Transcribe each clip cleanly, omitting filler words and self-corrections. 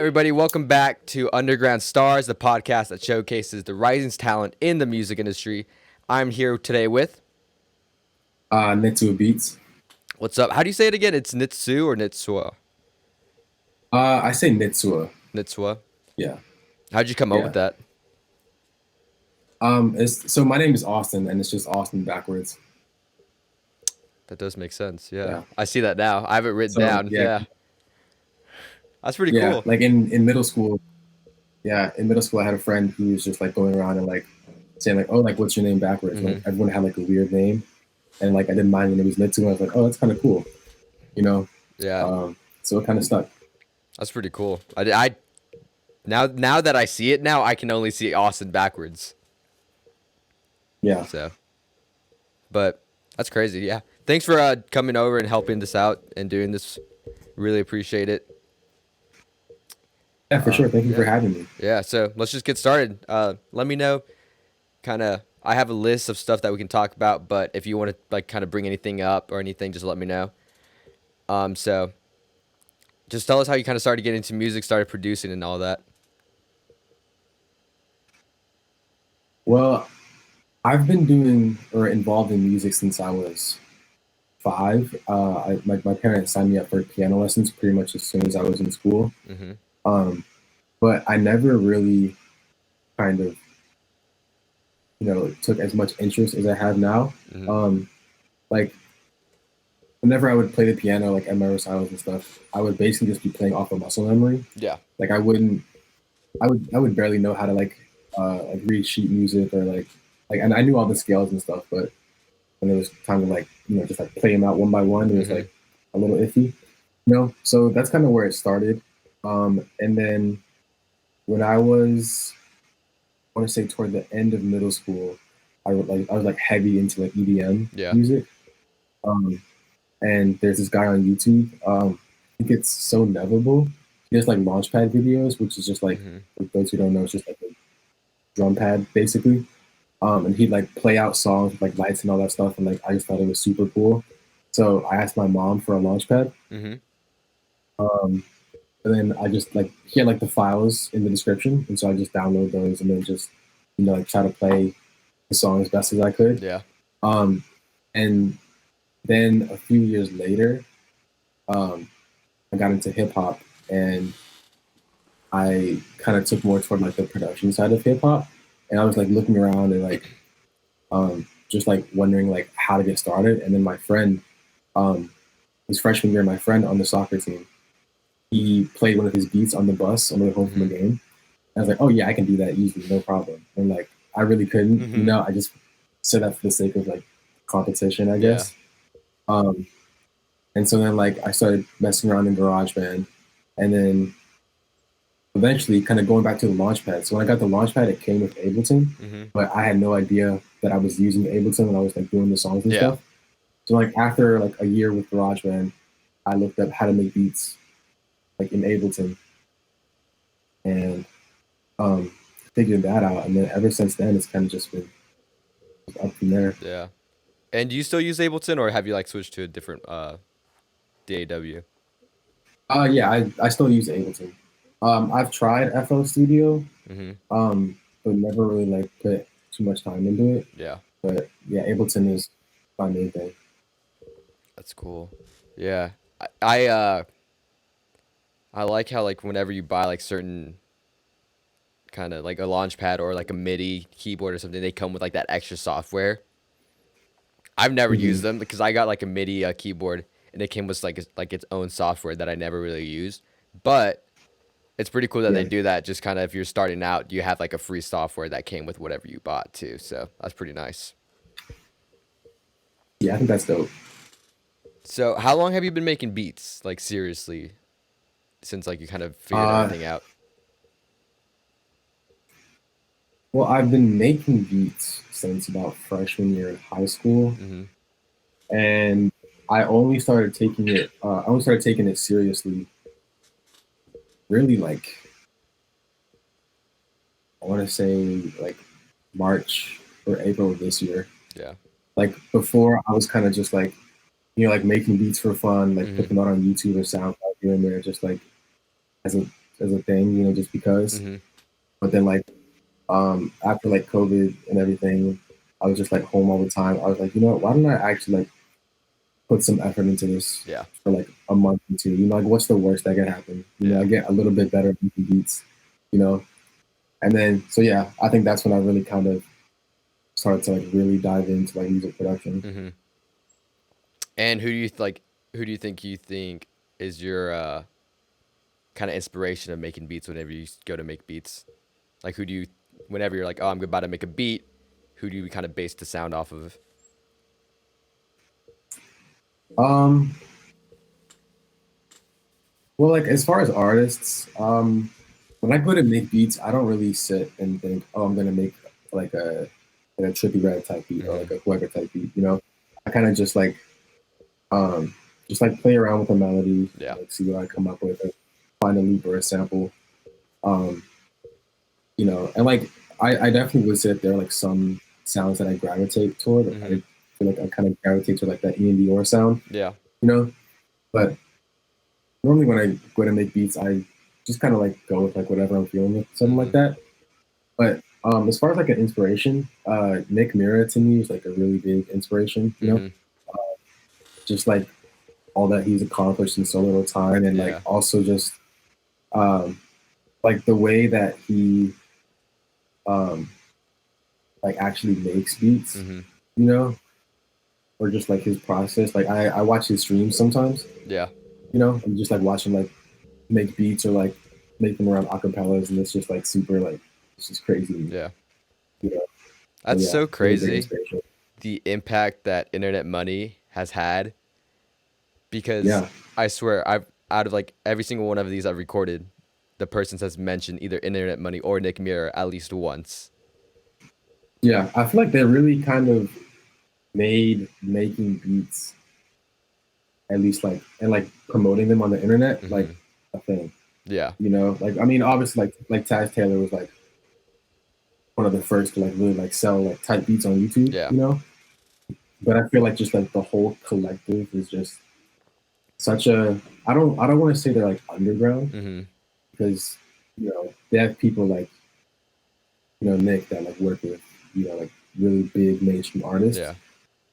everybody? Welcome back to Underground Stars, the podcast that showcases the rising talent in the music industry. I'm here today with. Nitsua Beats. What's up? How do you say it again? It's Nitsu or Nitsua? I say Nitsua. Nitsua. Yeah, How'd you come up with yeah. that? So my name is Austin, and it's just Austin backwards. That does make sense. Yeah, Yeah. I see that now. I have it written So down. yeah, Yeah, that's pretty yeah. cool. Like in middle school, yeah, in middle school, I had a friend who was just like going around and like saying like, "Oh, like what's your name backwards?" And, like Hmm. everyone had like a weird name, and like I didn't mind when it was Nitsua. I was like, "Oh, that's kind of cool," you know. Yeah, So it kind of stuck. that's pretty cool. I now that I see it now, I can only see Austin backwards. Yeah, So, but that's crazy. Yeah, thanks for coming over and helping this out and doing this. Really appreciate it. yeah, for sure. Thank you for Yeah. having me. Yeah, so let's just get started. Let me know. Kind of, I have a list of stuff that we can talk about, but if you want to like kind of bring anything up or anything, just let me know. So just tell us how you kind of started getting into music, started producing, and all that. Well, I've been doing or involved in music since I was 5. My parents signed me up for piano lessons pretty much as soon as I was in school. Mhm. Um, but I never really kind of, took as much interest as I have now. Mhm. Um, like whenever I would play the piano, like at my recitals and stuff, I would basically just be playing off of muscle memory. Yeah. Like I would barely know how to like read sheet music or and I knew all the scales and stuff, but when it was time to like just like play them out one by one, it was Mhm. like a little iffy. So that's kind of where it started. And then when I want to say toward the end of middle school, I was like heavy into like EDM Yeah. music. Um, and there's this guy on YouTube. I think it's So Nevable. He does like launchpad videos, which is just like Mhm. for those who don't know, it's just like a drum pad basically. And he'd like play out songs with like lights and all that stuff, and like I just thought it was super cool. So I asked my mom for a launchpad. Mhm. Um, and then I just like he had like the files in the description, and so I just download those and then just like try to play the song as best as I could. Yeah. Um, and then a few years later, um, I got into hip hop, and I kind of took more toward like the production side of hip hop, and I was like looking around and like just like wondering like how to get started. And then my friend, um, his freshman year, my friend on the soccer team, he played one of his beats on the bus on the way home from a Mhm. game. I was like, oh yeah, I can do that easily, no problem. And like I really couldn't, Mhm. I just said that for the sake of like competition, I Yeah. guess. Um, and so then like I started messing around in GarageBand, and then eventually kind of going back to the Launchpad. So when I got the Launchpad, it came with Ableton, Mhm. but I had no idea that I was using Ableton when I was like doing the songs and Yeah. stuff. So like after like a year with GarageBand, I looked up how to make beats like in Ableton, and um, figured that out. And then ever since then, it's kind of just been up from there. Yeah. And do you still use Ableton, or have you like switched to a different DAW? Yeah, I still use Ableton. I've tried FL Studio, Mhm. but never really like put too much time into it. Yeah. But yeah, Ableton is my main thing. That's cool. Yeah. I like how like whenever you buy like certain kind of like a launch pad or like a MIDI keyboard or something, they come with like that extra software. I've never used Hmm. them because I got like a MIDI keyboard and it came with like its own software that I never really used. But it's pretty cool that they Yeah, do that. Just kind of if you're starting out, you have like a free software that came with whatever you bought too. So that's pretty nice. yeah, I think that's dope. So how long have you been making beats? Like seriously, since like you kind of figured Uh, everything out. well, I've been making beats since about freshman year in high school, Mhm. and I only started taking it seriously, really like I want to say like March or April of this year. Yeah. Like before, I was kind of just like like making beats for fun, like Mhm. putting them out on YouTube or SoundCloud here and there, just like as a as a thing, you know, just because. Mm-hmm. But then like after like COVID and everything, I was just like home all the time. I was like, you know what, why don't I actually like put some effort into this Yeah. for like a month or two? You know, like what's the worst that could happen? You know, Yeah. I get a little bit better at making beats, you know. And then so yeah, I think that's when I really kind of started to like really dive into like music production. Mm-hmm. And who do you think is your kind of inspiration of making beats whenever you go to make beats? Like who do you whenever you're like, "Oh, I'm about to make a beat," who do you kind of base the sound off of? Um, well, like as far as artists, when I go to make beats, I don't really sit and think, oh, I'm gonna make like a like a trippy red type beat or Mm-hmm. like a whoever type beat. You know, I kind of um just like play around with the melody, Yeah. like see what I come up with, or find a loop or a sample. Um, you know, and like I definitely would say that there are like some sounds that I gravitate toward. I Mm-hmm. feel like I kind of gravitate to like that ENDR sound, Yeah. you know. But normally when I go to make beats, I just kind of like go with like whatever I'm feeling with something like Mm-hmm. that. But as far as like an inspiration, Nick Mira to me is like a really big inspiration. You know, Mm-hmm. just like all that he's accomplished in so little time, and like Yeah. also just um, like the way that he um, like actually makes beats. Mm-hmm. You know, or just like his process. Like I watch his streams sometimes. Yeah. You know, and just like watch him like make beats or like make them around acapellas, and it's just like super like it's just crazy. Yeah. You know, so That's yeah, so really big crazy, inspiration. the impact that internet money has had, because Yeah, I swear I've out of like every single one of these I've recorded, the person has mentioned either internet money or Nick Mirror at least once. yeah. I feel like they really kind of made making beats at least like and like promoting them on the internet like Mm-hmm. a thing. Yeah. You know, like I mean, obviously like Taz Taylor was like one of the first to like really like sell like type beats on YouTube. Yeah. You know, but I feel like just like the whole collective is just such a I don't want to say they're like underground Mm-hmm. because you know they have people like you know Nick that like work with you know like really big mainstream artists, Yeah.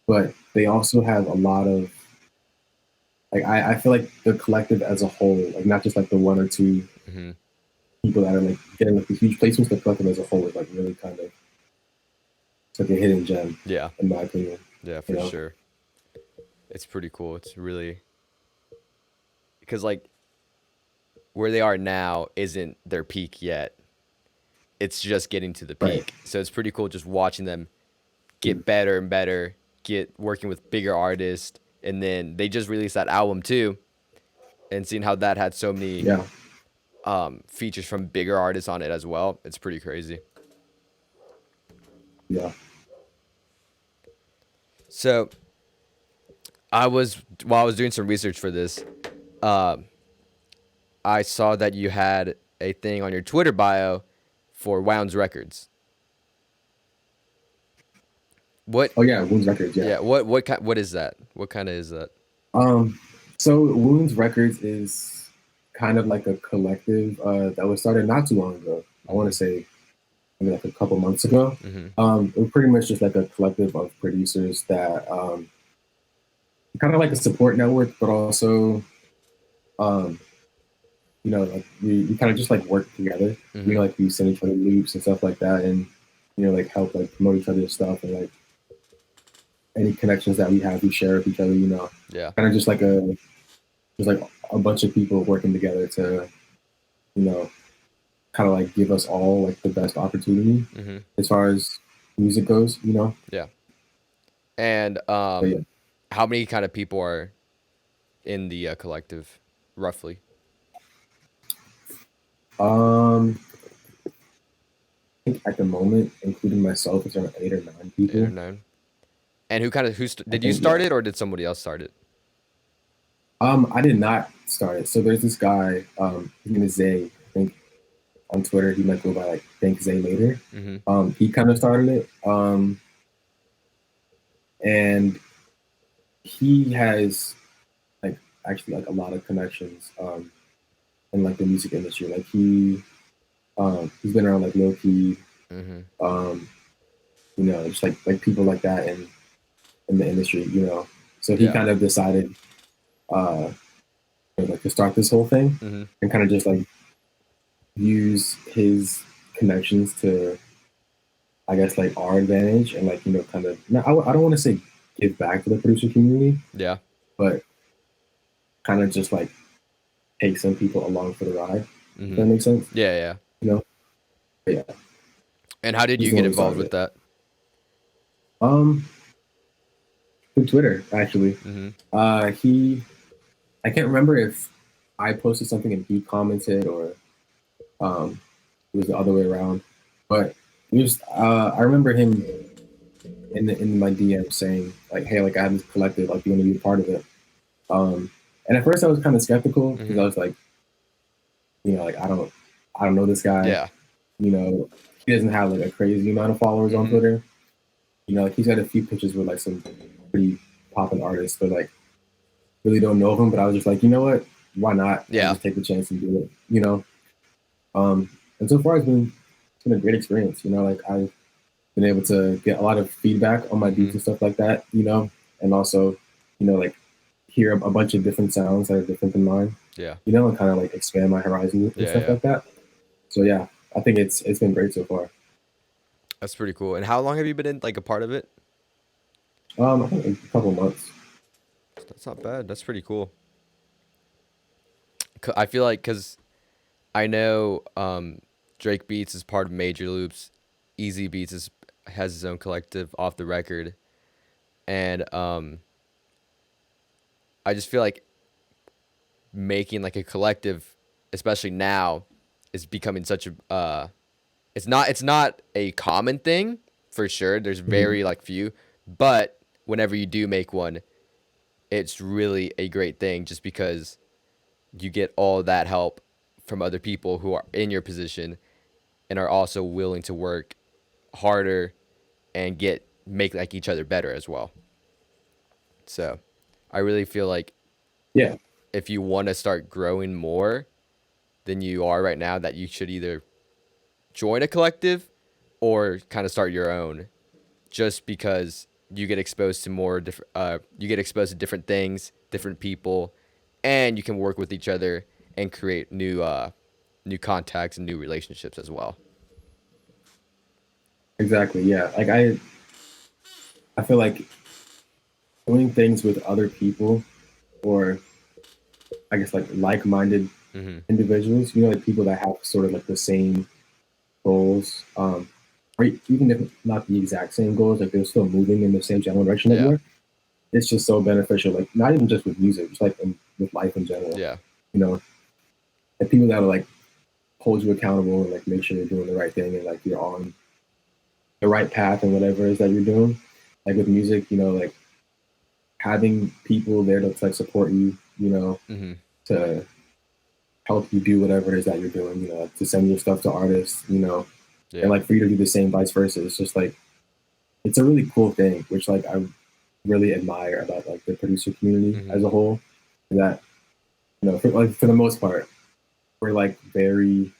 but they also have a lot of like I feel like the collective as a whole, like not just like the one or two Mm-hmm. people that are like getting like the huge placements, the collective as a whole is like really kind of it's like a hidden gem Yeah. in my opinion. Yeah, You for know? sure. It's pretty cool. It's really because like where they are now isn't their peak yet. It's just getting to the Right. peak. So it's pretty cool just watching them get better and better, get working with bigger artists, and then they just released that album too, and seeing how that had so many Yeah. features from bigger artists on it as well. It's pretty crazy. Yeah. So while I was doing some research for this, uh, I saw that you had a thing on your Twitter bio for Wounds Records. What? Oh yeah, Wounds Records, yeah. Yeah. What is that? What kind of is that? Um so Wounds Records is kind of like a collective that was started not too long ago. I want Mm-hmm. to say maybe like a couple months ago. Mm-hmm. It was pretty much just like a collective of producers that kind of like a support network, but also um, you know, like we kind of just like work together. You Mm-hmm. know, like we send each other loops and stuff like that, and you know, like help like promote each other's stuff and like any connections that we have, we share with each other. You know, Yeah. kind of just like a bunch of people working together to you know kind of like give us all like the best opportunity Mm-hmm. as far as music goes. You know, Yeah. And but yeah. how many kind of people are in the collective, roughly? Um, I think at the moment, including myself, it's around 8 or 9 Eight or people. nine. And who kind of I did you think start yeah. it or did somebody else start it? I did not start it. So there's this guy, his name is Zay. I think on Twitter he might go by like Thank Zay later. Mm-hmm. He kind of started it. And he has like actually like a lot of connections. in like the music industry. Like he's been around like low key, Mm-hmm. um, just like people like that in the industry, So he Yeah. kind of decided uh like to start this whole thing Mm-hmm. and kind of just like use his connections to, I guess, like our advantage and like kind of I don't want to say give back to the producer community, Yeah. but kind of just like take some people along for the ride. If Mm-hmm. that makes sense, Yeah. Yeah. you know. But yeah, And how did this you is get when we involved started with it. that? Through Twitter actually. Mm-hmm. He I can't remember if I posted something and he commented or it was the other way around, but it was I remember him in my DM saying like, hey, like I have this collective, like you want to be a part of it. And at first I was kind of skeptical because Mm-hmm. I was like, like I don't know this guy. Yeah. He doesn't have like a crazy amount of followers on Mm-hmm. Twitter. Like he's got a few pictures with like some pretty popping artists, but like really don't know him. But I was just like, you know what? Why not? I'll Yeah. just take the chance and do it. Um, and so far it's been a great experience. Like I've been able to get a lot of feedback on my Mm-hmm. beats and stuff like that. And also, like hear a bunch of different sounds that are different than mine. Yeah. And kind of like expand my horizons and Yeah. stuff Yeah. like that. So yeah, I think it's been great so far. That's pretty cool. And how long have you been in like a part of it? I think a couple months. That's not bad. That's pretty cool. I feel like because I know Drake Beats is part of Major Loops. Easy Beats has his own collective off the record, and I just feel like making like a collective, especially now, is becoming such a it's not a common thing for sure. There's Mm-hmm. very like few, but whenever you do make one, it's really a great thing just because you get all that help from other people who are in your position and are also willing to work harder and make like each other better as well. So, I really feel like Yeah, if you want to start growing more than you are right now, that you should either join a collective or kind of start your own, just because you get exposed to more different you get exposed to different things, different people, and you can work with each other and create new contacts and new relationships as well. exactly. Yeah, like I feel like doing things with other people or I guess like-minded Mhm. individuals. Like people that have sort of like the same goals, or even if not the exact same goals, like they're still moving in the same general direction that you Yeah. are. It's just so beneficial. Like not even just with music, just like with life in general. Yeah. You know, and people that will like hold you accountable and like make sure you're doing the right thing and like you're on the right path and whatever it is that you're doing. Like with music, like having people there to like support you, Mhm. to help you do whatever it is that you're doing, like to send your stuff to artists, and Yeah. like for you to do the same vice versa. It's just like it's a really cool thing, which like I really admire about like the producer community Mhm. as a whole. That for the most part, we're like we're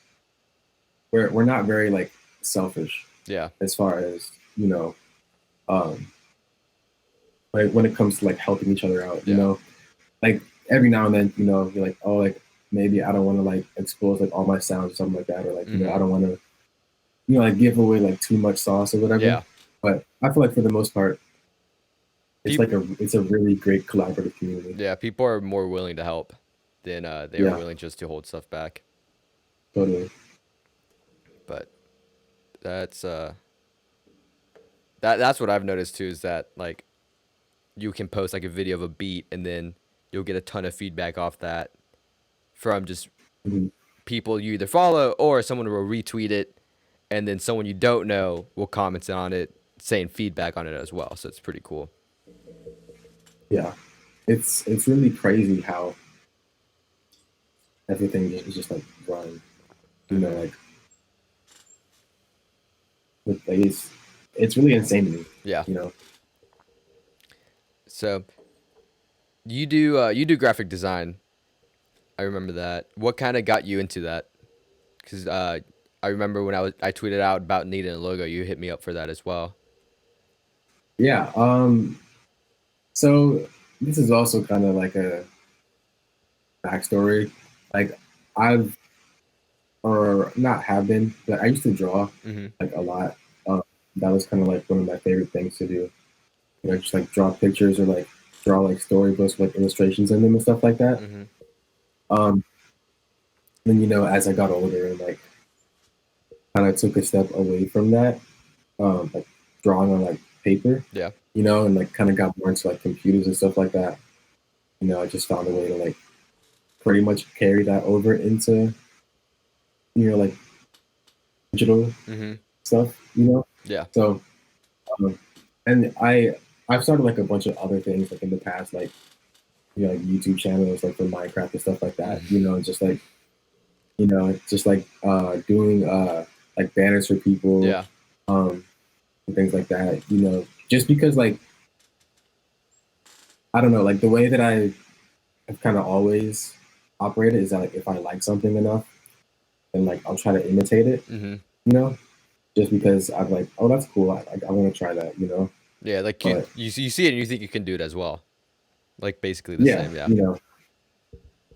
not very like selfish Yeah. as far as um like when it comes to like helping each other out. Yeah. Like every now and then, you're like, oh, like maybe I don't want to like expose like all my sounds or something like that, or like I Mhm. don't want to like give away like too much sauce or whatever. Yeah. But I feel like for the most part, People it's a really great collaborative community. yeah, people are more willing to help than they are Yeah, willing just to hold stuff back. totally. But that's that's what I've noticed too, is that like you can post like a video of a beat and then you'll get a ton of feedback off that from just Mhm. people you either follow or someone will retweet it, and then someone you don't know will comment on it saying feedback on it as well. So it's pretty cool. Yeah, it's really crazy how everything is just like run. Hmm. Like like it's really insane to me. Yeah. You know, So you do graphic design. I remember that. What kind of got you into that? Because I remember when I tweeted out about needing a logo, you hit me up for that as well. Yeah. So this is also kind of like a backstory. Like I've or not have been, but I used to draw Mm-hmm. like a lot. Um, that was kind of like one of my favorite things to do. You know, just like draw pictures or like draw like storybooks with like illustrations in them and stuff like that. Mm-hmm. Um, then as I got older and like kind of took a step away from that, like drawing on like paper, Yeah. and like kind of got more into like computers and stuff like that. I just found a way to like pretty much carry that over into like digital Mm-hmm. stuff. Yeah. So and I've started like a bunch of other things like in the past, like like YouTube channels like for Minecraft and stuff like that. Mm-hmm. Just like doing like banners for people, Yeah. um and things like that. Just because like I don't know, like the way that I have kind of always operated is that like if I like something enough, then like I'll try to imitate it. Mm-hmm. You know, just because I'm like, oh, that's cool. I want to try that. Yeah. Like But you see it and you think you can do it as well. Like basically the yeah, same. Yeah.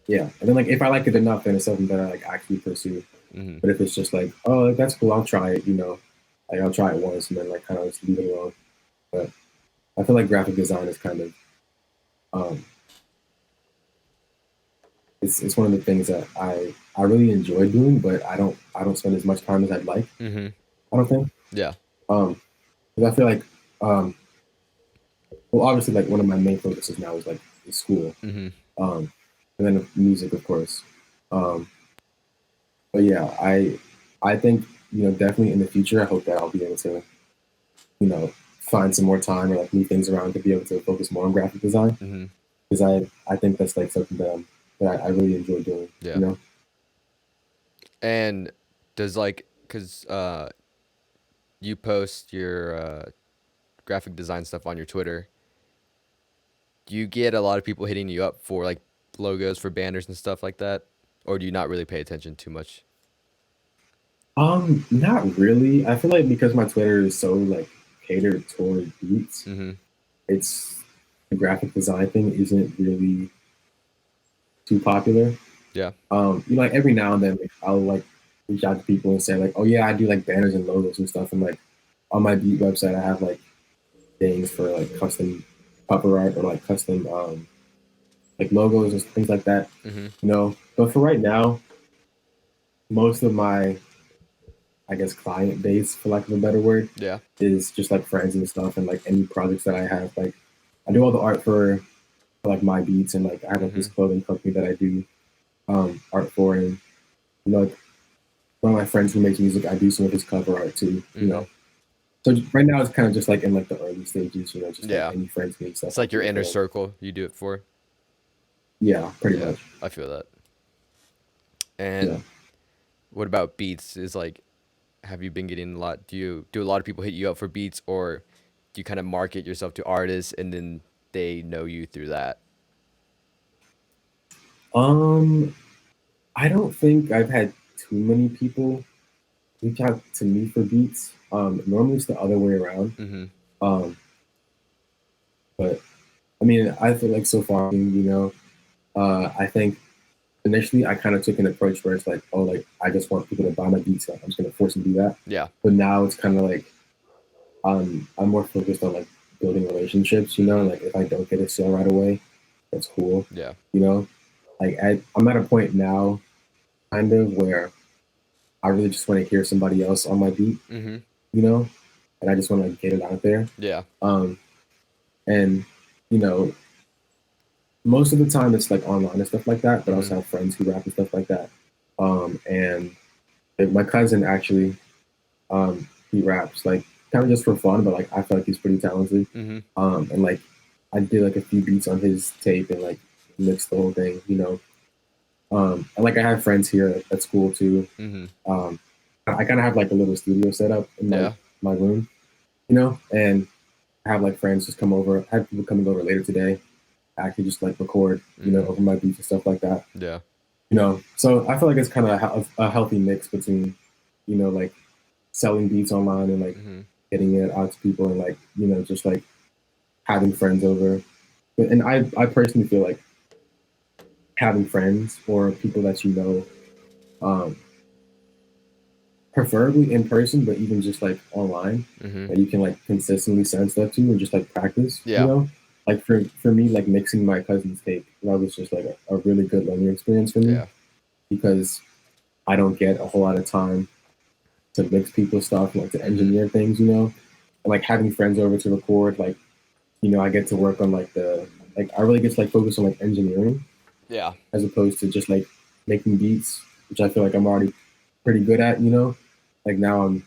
yeah. And then like if I like it enough, then it's something that I like actually pursue. Mm-hmm. But if it's just like, oh, like, that's cool, I'll try it. Like I'll try it once and then like kind of just leave it alone. But I feel like graphic design is kind of um, it's one of the things that I really enjoy doing, but I don't spend as much time as I'd like. Mm-hmm. I don't think. Yeah. 'Cause I feel like um, well, obviously, like one of my main focuses now is school, Mm-hmm. um, and then music, of course. Um, but yeah, I think definitely in the future, I hope that I'll be able to find some more time or like move things around to be able to focus more on graphic design Mm-hmm. because I think that's like something that I really enjoy doing. Yeah. And does like because you post your graphic design stuff on your Twitter, do you get a lot of people hitting you up for like logos for banners and stuff like that, or do you not really pay attention too much? Not really. I feel like because my Twitter is so like catered toward beats, Mm-hmm. it's the graphic design thing isn't really too popular. Yeah. Like every now and then, like, I'll like reach out to people and say like, "Oh yeah, I do like banners and logos and stuff." And like on my Beat website, I have like things for like custom cover art or like custom like logos and things like that. Mm-hmm. But for right now, most of my I guess client base, for lack of a better word, Yeah. is just like friends and stuff, and like any projects that I have. Like I do all the art for like my beats, and like I have like Mm-hmm. this clothing company that I do art for, and like one of my friends who makes music, I do some of his cover art too. Mm-hmm. So right now it's kind of just like in like the early stages. Just like Yeah. any friends need It's stuff, I like your do it for inner them. circle you do it for. Yeah, pretty Yeah, much. I feel that. Yeah. And what about beats? Is like, have you been getting a lot? Do a lot of people hit you up for beats, or do you kind of market yourself to artists and then they know you through that? Um, I don't think I've had too many people reach out to me for beats. Normally it's the other way around. Mm-hmm. Um, but I mean, I feel like so far, I think initially I kind of took an approach where it's like, oh, like I just want people to buy my beats, like I'm just gonna force them to do that. Yeah. But now it's kind of like I'm more focused on like building relationships. Mm-hmm. Like if I don't get a sale right away, that's cool. Yeah. Like I'm at a point now, kind of where I really just want to hear somebody else on my beat. Mm-hmm. You know, and I just want to like, get it out there. Yeah. Um, and you know, most of the time it's like online and stuff like that. But I Mm-hmm. also have friends who rap and stuff like that. And like, my cousin actually, he raps like kind of just for fun, but like I feel like he's pretty talented. Mm-hmm. And like I did like a few beats on his tape and like mixed the whole thing. And like I have friends here at school too. Mm-hmm. I kind of have like a little studio set up in Yeah. my room, and I have like friends just come over. I have people coming over later today. I actually just like record, Mm-hmm. over my beats and stuff like that. Yeah. So I feel like it's kind of a healthy mix between, like selling beats online and like Mm-hmm. getting it out to people and like, just like having friends over. And I personally feel like having friends or people that um, preferably in person, but even just like online, Mm-hmm. that you can like consistently send stuff to and just like practice, Yeah. Like for me, like mixing my cousin's tape, that was just like a really good learning experience for me Yeah. because I don't get a whole lot of time to mix people's stuff, like to Mm-hmm. engineer things, and like having friends over to record, like, I get to work on like I really get to like focus on like engineering Yeah. as opposed to just like making beats, which I feel like I'm already pretty good at, Like now I'm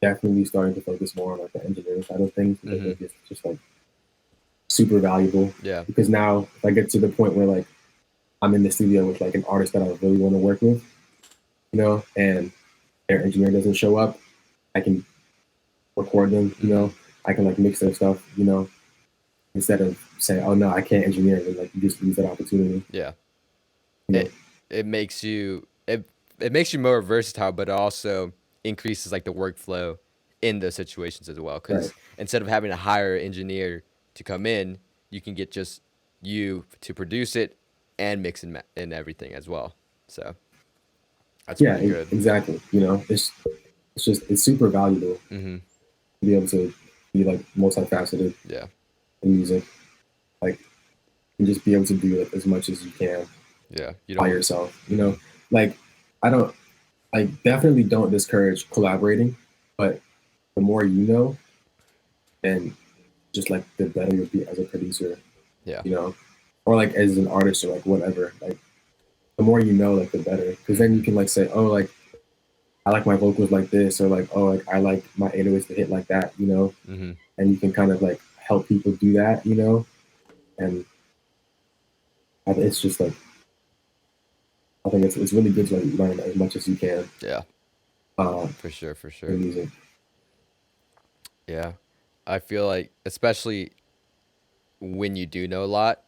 definitely starting to focus more on like the engineering side of things, which I Mm-hmm. think is just like super valuable Yeah. because now if I get to the point where like I'm in the studio with like an artist that I really want to work with, and their engineer doesn't show up, I can record them, Mm-hmm. I can like mix their stuff, instead of saying, oh no, I can't engineer, and like you just lose that opportunity, Yeah. you know. It makes you it makes you more versatile, but it also increases like the workflow in those situations as well. Right. Because instead of having to hire an engineer to come in, you can get just you to produce it and mix and everything as well. So that's Yeah, really good. exactly. It's super valuable Mm-hmm. to be able to be like multifaceted Yeah. in music, like and just be able to do like as much as you can Yeah. You by don't. yourself. Mm-hmm. Like I don't, I definitely don't discourage collaborating, but the more you know, and just like the better you'll be as a producer, Yeah. or like as an artist or like whatever. Like the more you know, like the better, because then you Mm-hmm. can like say, oh, like I like my vocals like this, or like, oh, like I like my 808s to hit like that, Mm-hmm. and you can kind of like help people do that, and it's just like I think it's really good to like learn as much as you can Yeah. uh, For sure. For in sure. music. Yeah. I feel like, especially when you do know a lot,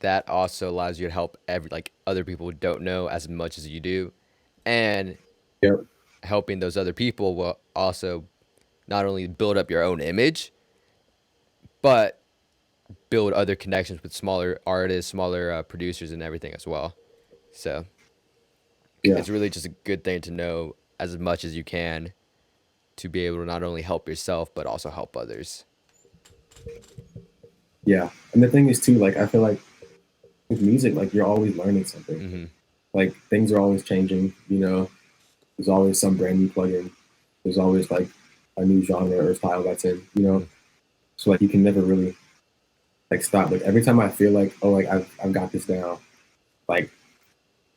that also allows you to help like other people who don't know as much as you do, and Yep. helping those other people will also not only build up your own image, but build other connections with smaller artists, smaller producers, and everything as well. So Yeah. it's really just a good thing to know as much as you can to be able to not only help yourself but also help others. Yeah. And the thing is too, like I feel like with music, like you're always learning something. Mm-hmm. Like things are always changing. There's always some brand new plugin. There's always like a new genre or style that's in. Mm-hmm. So like you can never really like stop. Like every time I feel like, oh, like I've got this down, like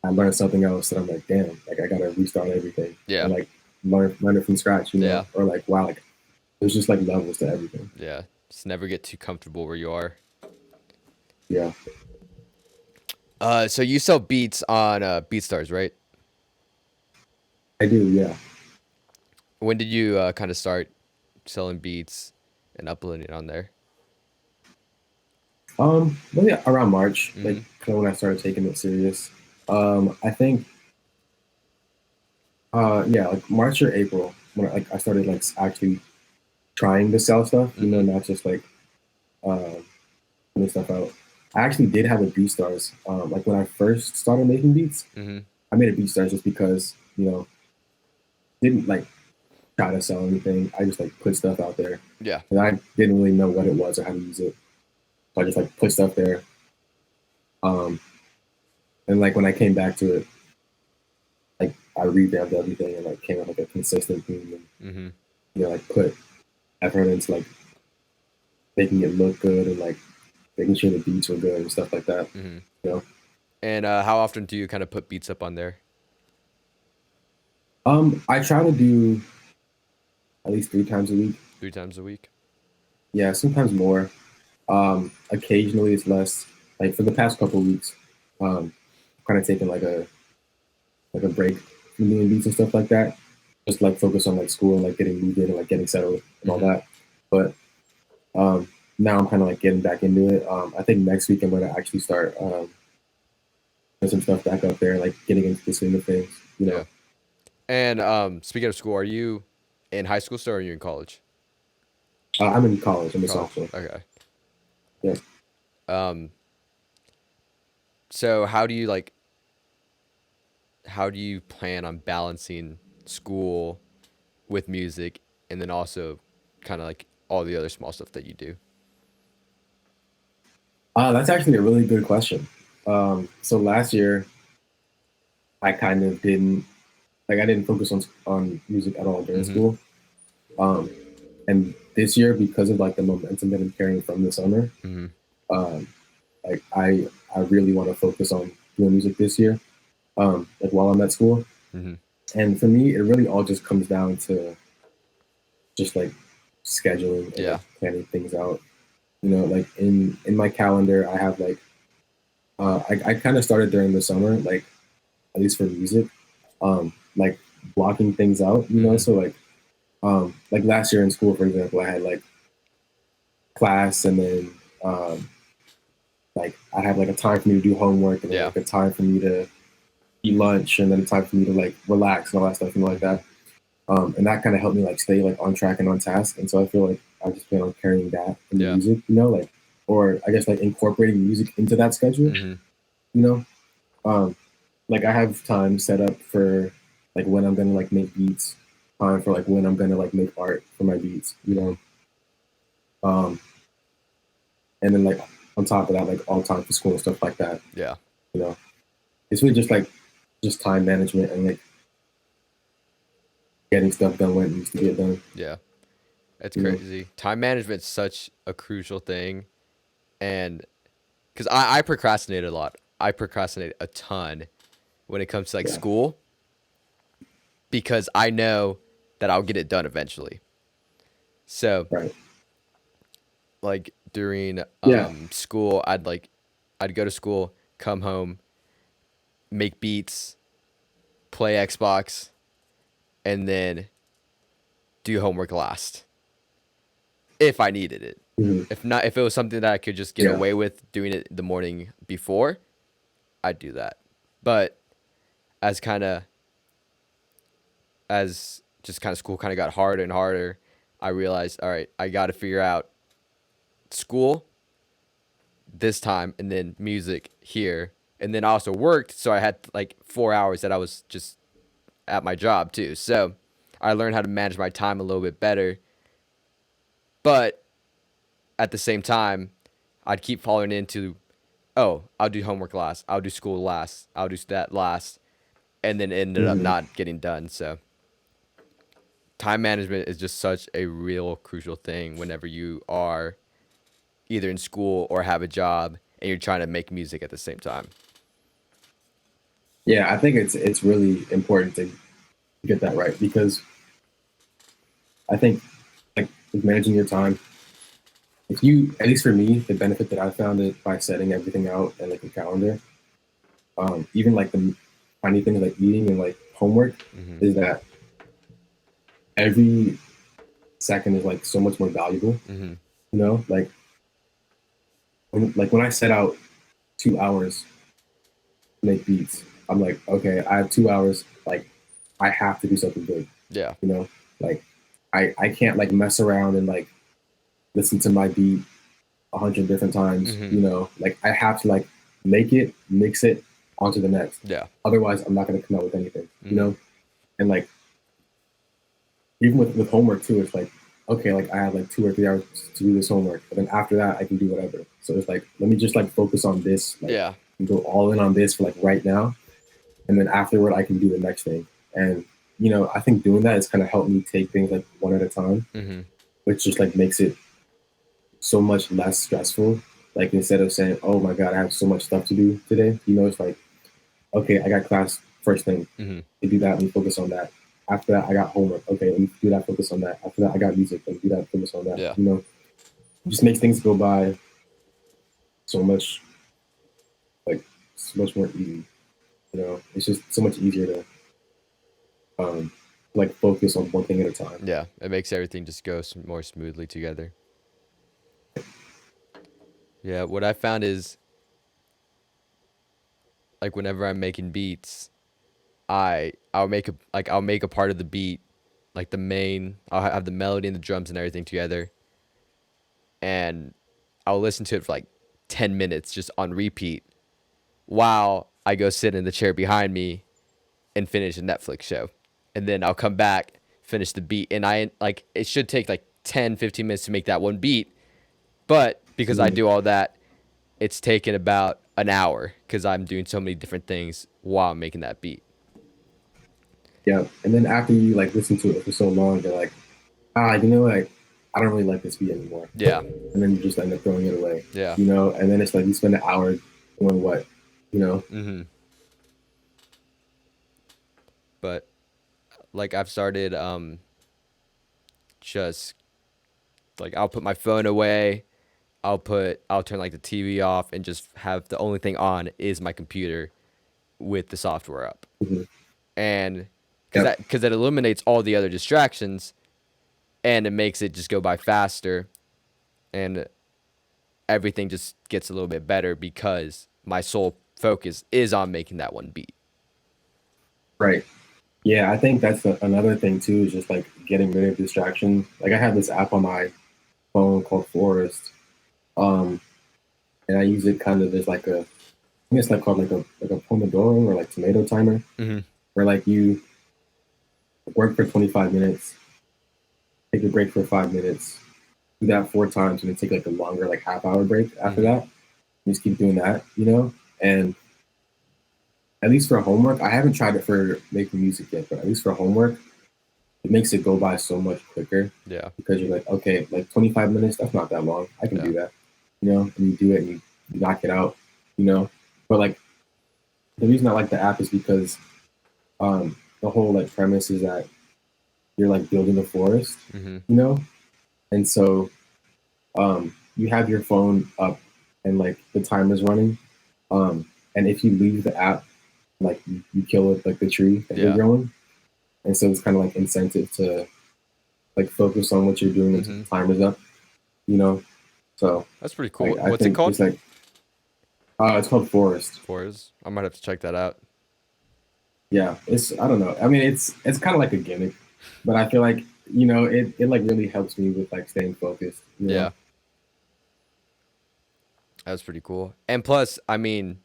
I learned something else that I'm like, damn, like I gotta restart everything Yeah. and like learn it from scratch, Yeah. or like wow, like there's just like levels to everything. Yeah. Just never get too comfortable where you are. Yeah, So you sell beats on BeatStars, right? I do. Yeah. When did you kind of start selling beats and uploading it on there? Maybe around March, like Mm-hmm. kind of when I started taking it serious. I think, yeah, like March or April when I started like actually trying to sell stuff, Mm-hmm. not just like uh, putting stuff out. I actually did have a BeatStars. Like when I first started making beats, Mm-hmm. I made a BeatStars just because, didn't like try to sell anything. I just like put stuff out there. Yeah. And I didn't really know what it was or how to use it. So I just like put stuff there. Um, and like when I came back to it, like I revamped everything and like came up with a consistent theme and Mm-hmm. like put effort into like making it look good and like making sure the beats were good and stuff like that. Mm-hmm. You know, And how often do you kind of put beats up on there? I try to do at least 3 times a week. 3 times a week? Yeah, sometimes more. Occasionally it's less. Like for the past couple of weeks, kind of taking like a break from doing beats and stuff like that. Just like focus on like school and like getting moved in and like getting settled and all Mm-hmm. that. But now I'm kind of like getting back into it. I think next week I'm going to actually start some stuff back up there, like getting into the swing of things, you Yeah. know. And speaking of school, are you in high school still, or are you in college? I'm in college. I'm a College. sophomore. Okay. Yeah. Um. So how do you plan on balancing school with music, and then also kind of like all the other small stuff that you do? That's actually a really good question. So last year, I kind of didn't I didn't focus on music at all during Mm-hmm. school. Um, and this year, because of like the momentum that I'm carrying from the summer, Mm-hmm. um, like I really want to focus on doing music this year. Like while I'm at school, Mm-hmm. and for me, it really all just comes down to just like scheduling and Yeah. like planning things out. You know, like in my calendar, I have like I kind of started during the summer, like at least for music, like blocking things out. You know, Mm-hmm. so like last year in school, for example, I had like class, and then like I had like a time for me to do homework, and then Yeah. like a time for me to eat lunch, and then a time for me to like relax and all that stuff and like Mm-hmm. that. And that kind of helped me like stay like on track and on task. And so I feel like I just plan on carrying that in the Yeah. music, you know, like, or I guess like incorporating music into that schedule, Mm-hmm. you know. Um, like I have time set up for like when I'm gonna like make beats, time for like when I'm gonna like make art for my beats, you Mm-hmm. know. Um, and then like on top of that, like all time for school and stuff like that, Yeah. you know. It's really just like just time management and like getting stuff done when it needs to get done, Yeah. It's you know. crazy. Time management's such a crucial thing, and because I procrastinate a lot. I procrastinate a ton when it comes to like Yeah, school, because I know that I'll get it done eventually. So right. like during Yeah. school, I'd go to school, come home, make beats, play Xbox, and then do homework last if I needed it. Mhm. If not, if it was something that I could just get Yeah. away with doing it the morning before, I'd do that. But as kind of as just kind of school kind of got harder and harder, I realized, all right, I got to figure out school this time and then music here. And then I also worked, so I had like 4 hours that I was just at my job too. So I learned how to manage my time a little bit better. But at the same time, I'd keep falling into, oh, I'll do homework last, I'll do school last, I'll do that last, and then it ended up Hmm. not getting done. So time management is just such a real crucial thing whenever you are either in school or have a job and you're trying to make music at the same time. Yeah, I think it's really important to get that right because I think like with managing your time, if you at least for me, the benefit that I found it by setting everything out and like a calendar, even like the tiny things like eating and like homework, Hmm. is that every second is like so much more valuable. Hmm. You know, like when I set out 2 hours to make beats, I'm like, okay, I have 2 hours. Like I have to do something good. Yeah. You know, like I can't like mess around and like listen to my beat 100 different times. Hmm. You know, like I have to like make it, mix it, onto the next. Yeah. Otherwise, I'm not going to come out with anything. You Hmm. know, and like even with homework too, it's like okay, like I have like 2 or 3 hours to do this homework, but then after that, I can do whatever. So it's like let me just like focus on this, like Yeah. and go all in on this for like right now, and then afterward, I can do the next thing. And you know, I think doing that has kind of helped me take things like one at a time, Hmm. which just like makes it so much less stressful. Like instead of saying, "Oh my God, I have so much stuff to do today," you know, it's like, "Okay, I got class first thing. Hmm. Let me do that. Let me focus on that. After that, I got homework. Okay, let me do that. Focus on that. After that, I got music. Let me do that. Focus on that." Yeah. You know, it just makes things go by so much like so much more easy. You know, it's just so much easier to um like focus on one thing at a time. Yeah. It makes everything just go more smoothly together. Yeah. What I found is like whenever I'm making beats, I'll make a part of the beat, like the main. I'll have the melody and the drums and everything together, and I'll listen to it for like 10 minutes just on repeat while I go sit in the chair behind me and finish a Netflix show. And then I'll come back, finish the beat. And it should take like 10, 15 minutes to make that one beat. But because I Mhm. do all that, it's taken about an hour because I'm doing so many different things while I'm making that beat. Yeah. And then after you like listen to it for so long, you're like, you know, like I don't really like this beat anymore. Yeah. And then you just end up throwing it away. Yeah. You know, and then it's like you spend an hour doing what, you know? Mm-hmm. But like I've started just like I'll put my phone away. I'll turn like the TV off and just have the only thing on is my computer with the software up. Mhm. And Yep. because that eliminates all the other distractions and it makes it just go by faster and everything just gets a little bit better because my sole focus is on making that one beat. Right. Yeah, I think that's another thing too, is just like getting rid of distractions. Like I have this app on my phone called Forest, um, and I use it kind of as like a, I think it's like called like a Pomodoro or like tomato timer, Mm-hmm. where like you work for 25 minutes, take a break for 5 minutes, do that 4 times, and then take like a longer like half-hour break after Mm-hmm. that. You just keep doing that, you know. And at least for homework, I haven't tried it for making music yet, but at least for homework, it makes it go by so much quicker Yeah. because you're like, okay, like 25 minutes, that's not that long. I can Yeah. do that, you know, and you do it and you knock it out, you know. But like the reason I like the app is because the whole like premise is that you're like building a forest, Mm-hmm. you know, and so you have your phone up and like the timer's running, and if you leave the app, like you kill it like the tree that you're Yeah. growing, and so it's kind of like incentive to like focus on what you're doing until Mm-hmm. the timer's up, you know. So That's pretty cool. like I What's it think called? it's like it's called Forest. Fours. I might have to check that out. Yeah, it's I don't know. I mean, it's kind of like a gimmick, but I feel like you know it like really helps me with like staying focused. You Yeah. know. That's pretty cool. And plus, I mean,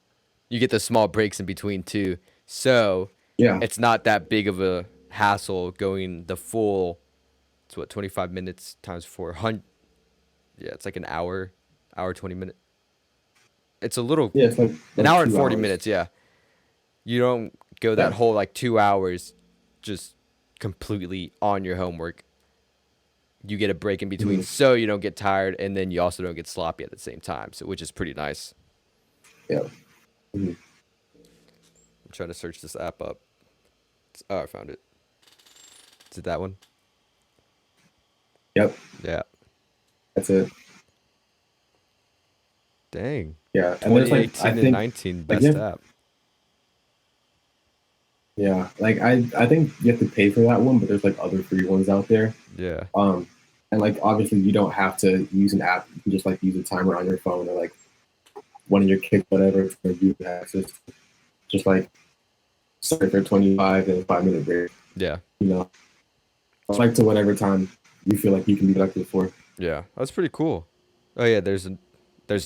you get the small breaks in between too. So Yeah. it's not that big of a hassle going the full, it's what, 25 minutes times 400. Yeah, it's like an hour, 20 minutes. It's a little, Yeah. It's an like hour and two 40 hours. minutes. Yeah. You don't go that Yeah. whole like 2 hours just completely on your homework. You get a break in between Mhm. so you don't get tired and then you also don't get sloppy at the same time. So, which is pretty nice. Yeah. Mhm. I'm trying to search this app up. Oh, I found it. Is it that one? Yep. Yeah. That's it. Dang. Yeah. And there's like I 2018 and think 19 like best app. yeah, like I think you have to pay for that one, but there's like other free ones out there. Yeah. Um, and like obviously you don't have to use an app. You can just like use a timer on your phone or like one of your kids, whatever, to give you access. Just like start for 25 and a 5 minute break. Yeah. You know, like to whatever time you feel like you can be productive for. Yeah. That's pretty cool. Oh yeah, there's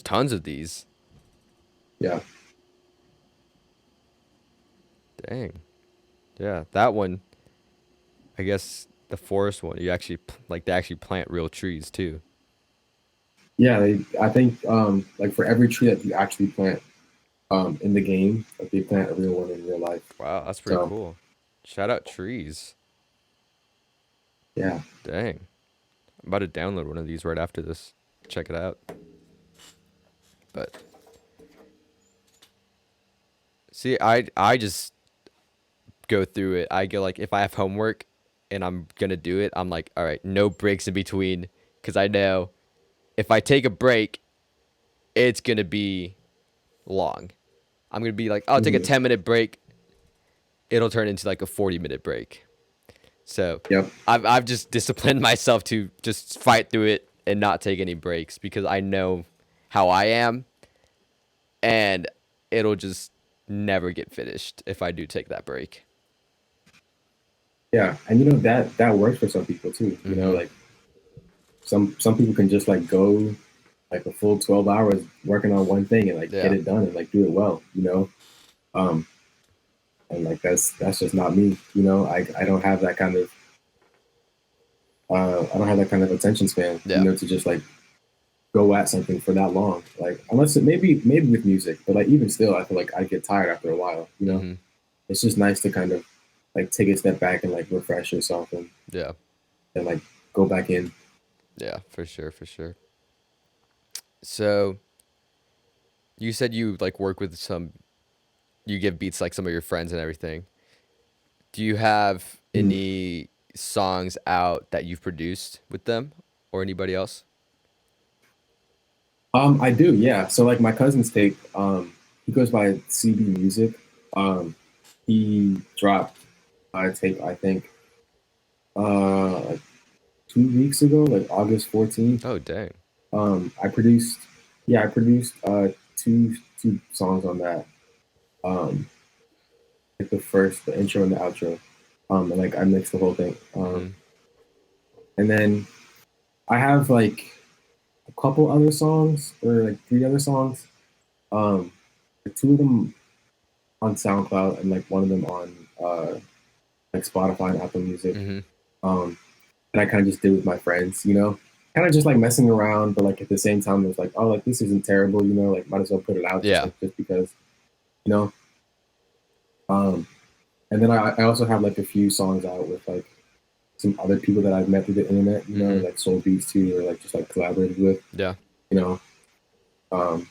tons of these. Yeah. Dang. Yeah, that one, I guess the forest one, you actually like they actually plant real trees too. Yeah, I think like for every tree that you actually plant in the game, like they plant a real one in real life. Wow, that's pretty So cool. Shout out trees. yeah, Dang. I'm about to download one of these right after this. Check it out. But see, I just go through it. I go like if I have homework and I'm gonna do it, I'm like, all right, no breaks in between, because I know if I take a break, it's gonna be long. I'm gonna be like, I'll take a hmm 10-minute break. It'll turn into like a 40-minute break. So yep, I've just disciplined myself to just fight through it and not take any breaks because I know how I am, and it'll just never get finished if I do take that break. Yeah, and that works for some people too. Mm-hmm. Like some people can just like go like a full 12 hours working on one thing and like get Yeah. it done and like do it well. Um, and like that's just not me. I don't have that kind of I don't have that kind of attention span. Yeah. To just like go at something for that long. Like unless maybe with music, but like even still, I feel like I get tired after a while. Mm-hmm. It's just nice to kind of like take a step back and like refresh yourself Yeah. and like go back in. Yeah. For sure. For sure. So you said you like work with some, you give beats like some of your friends and everything. Do you have Mhm. any songs out that you've produced with them or anybody else? I do, yeah. So like my cousin's tape, he goes by CB Music. Um, he dropped a tape, I think, like 2 weeks ago, like August 14th. Oh, dang. I produced, yeah, I produced two songs on that. Um, like the intro and the outro. And like I mixed the whole thing. Mm-hmm. And then I have like a couple other songs or like three other songs. Um, like two of them on SoundCloud and like one of them on like Spotify and Apple Music. Mm-hmm. Um, and I kind of just did with my friends, kind of just like messing around, but like at the same time, it was like, oh, like this isn't terrible, like might as well put it out Yeah. just because, you know. Um, and then I also have like a few songs out with like some other people that I've met through the internet, Mm-hmm. like Soul Beats too, or like just like collaborated with, Yeah. you know. Um,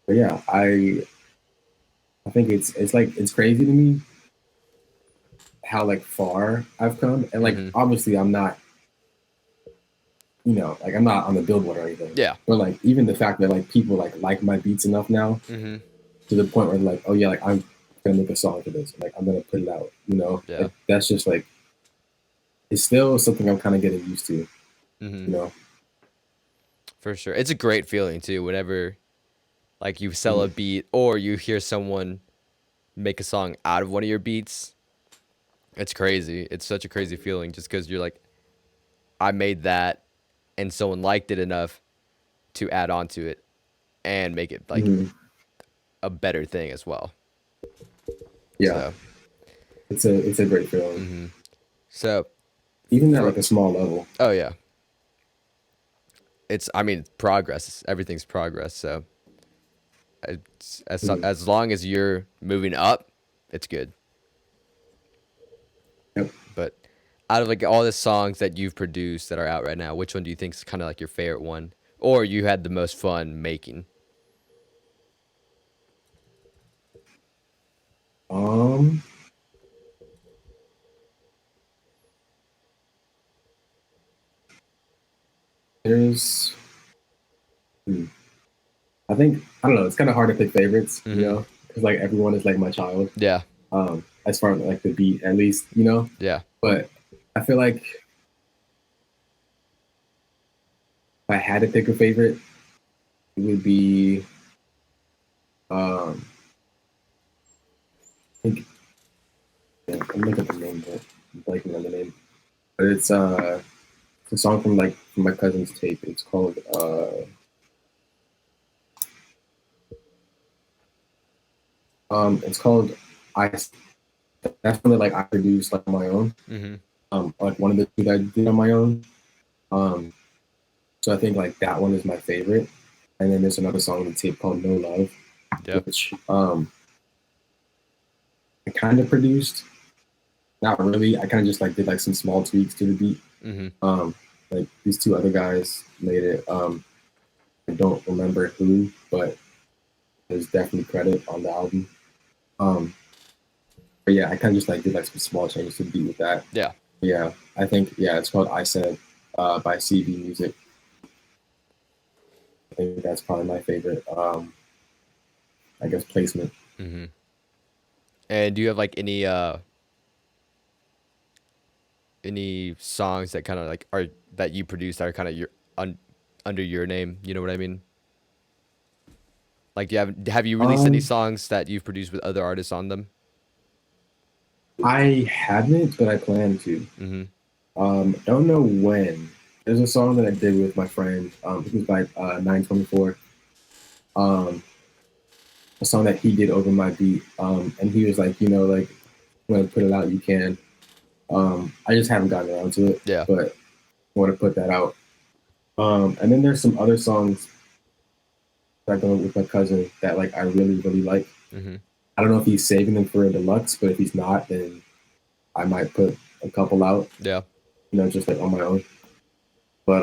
but yeah, I think it's like it's crazy to me how like far I've come, and like Mm-hmm. obviously I'm not, like I'm not on the Billboard or anything, Yeah. but like even the fact that like people like my beats enough now Mm-hmm. to the point where like, oh yeah, like I'm gonna make a song for this, like I'm gonna put it out, Yeah. like that's just like it's still something I'm kind of getting used to, Mm-hmm. you know. For sure. It's a great feeling too whenever like you sell a Mhm. beat or you hear someone make a song out of one of your beats. It's crazy. It's such a crazy feeling just because you're like, I made that and someone liked it enough to add on to it and make it like Mhm. a better thing as well. Yeah, So, it's a great feeling, mm-hmm. So even at for, like a small level. oh yeah, I mean, progress. Everything's progress. So Mhm. as long as you're moving up, it's good. Yep. But out of like all the songs that you've produced that are out right now, which one do you think is kind of like your favorite one, or you had the most fun making? Um, there's, hmm, I think I don't know. It's kind of hard to pick favorites, Mm-hmm. because like everyone is like my child. Yeah. As far as like the beat, at least, Yeah. But I feel like if I had to pick a favorite, it would be I think yeah, I'm looking at the name, but I'm blanking on the name. But it's a song from my cousin's tape. It's called I. That's one that like I produced like on my own. Mm-hmm. Like one of the two that I did on my own. Um, so I think like that one is my favorite. And then there's another song on the tape called No Love, Yeah. which I kind of produced. Not really. I kind of just like did like some small tweaks to the beat. Mm-hmm. Um, like these two other guys made it. I don't remember who, but there's definitely credit on the album. Um, but yeah, I kind of just like did like some small changes to the beat with that. Yeah. Yeah, I think it's called I Said by CB Music. I think that's probably my favorite. I guess placement. Mm-hmm. And do you have like any songs that kind of like are that you produced that are kind of your under your name? You know what I mean? Like, do you have you released any Um, songs that you've produced with other artists on them? I haven't, but I plan to. Mm-hmm. Don't know when. There's a song that I did with my friend. It was by 924. Um, a song that he did over my beat. And he was like, like, when to put it out, you can. I just haven't gotten around to it, Yeah. but I want to put that out. And then there's some other songs that I go with my cousin that like I really, really like. Mm-hmm. I don't know if he's saving them for a deluxe, but if he's not, then I might put a couple out, Yeah. just like on my own. But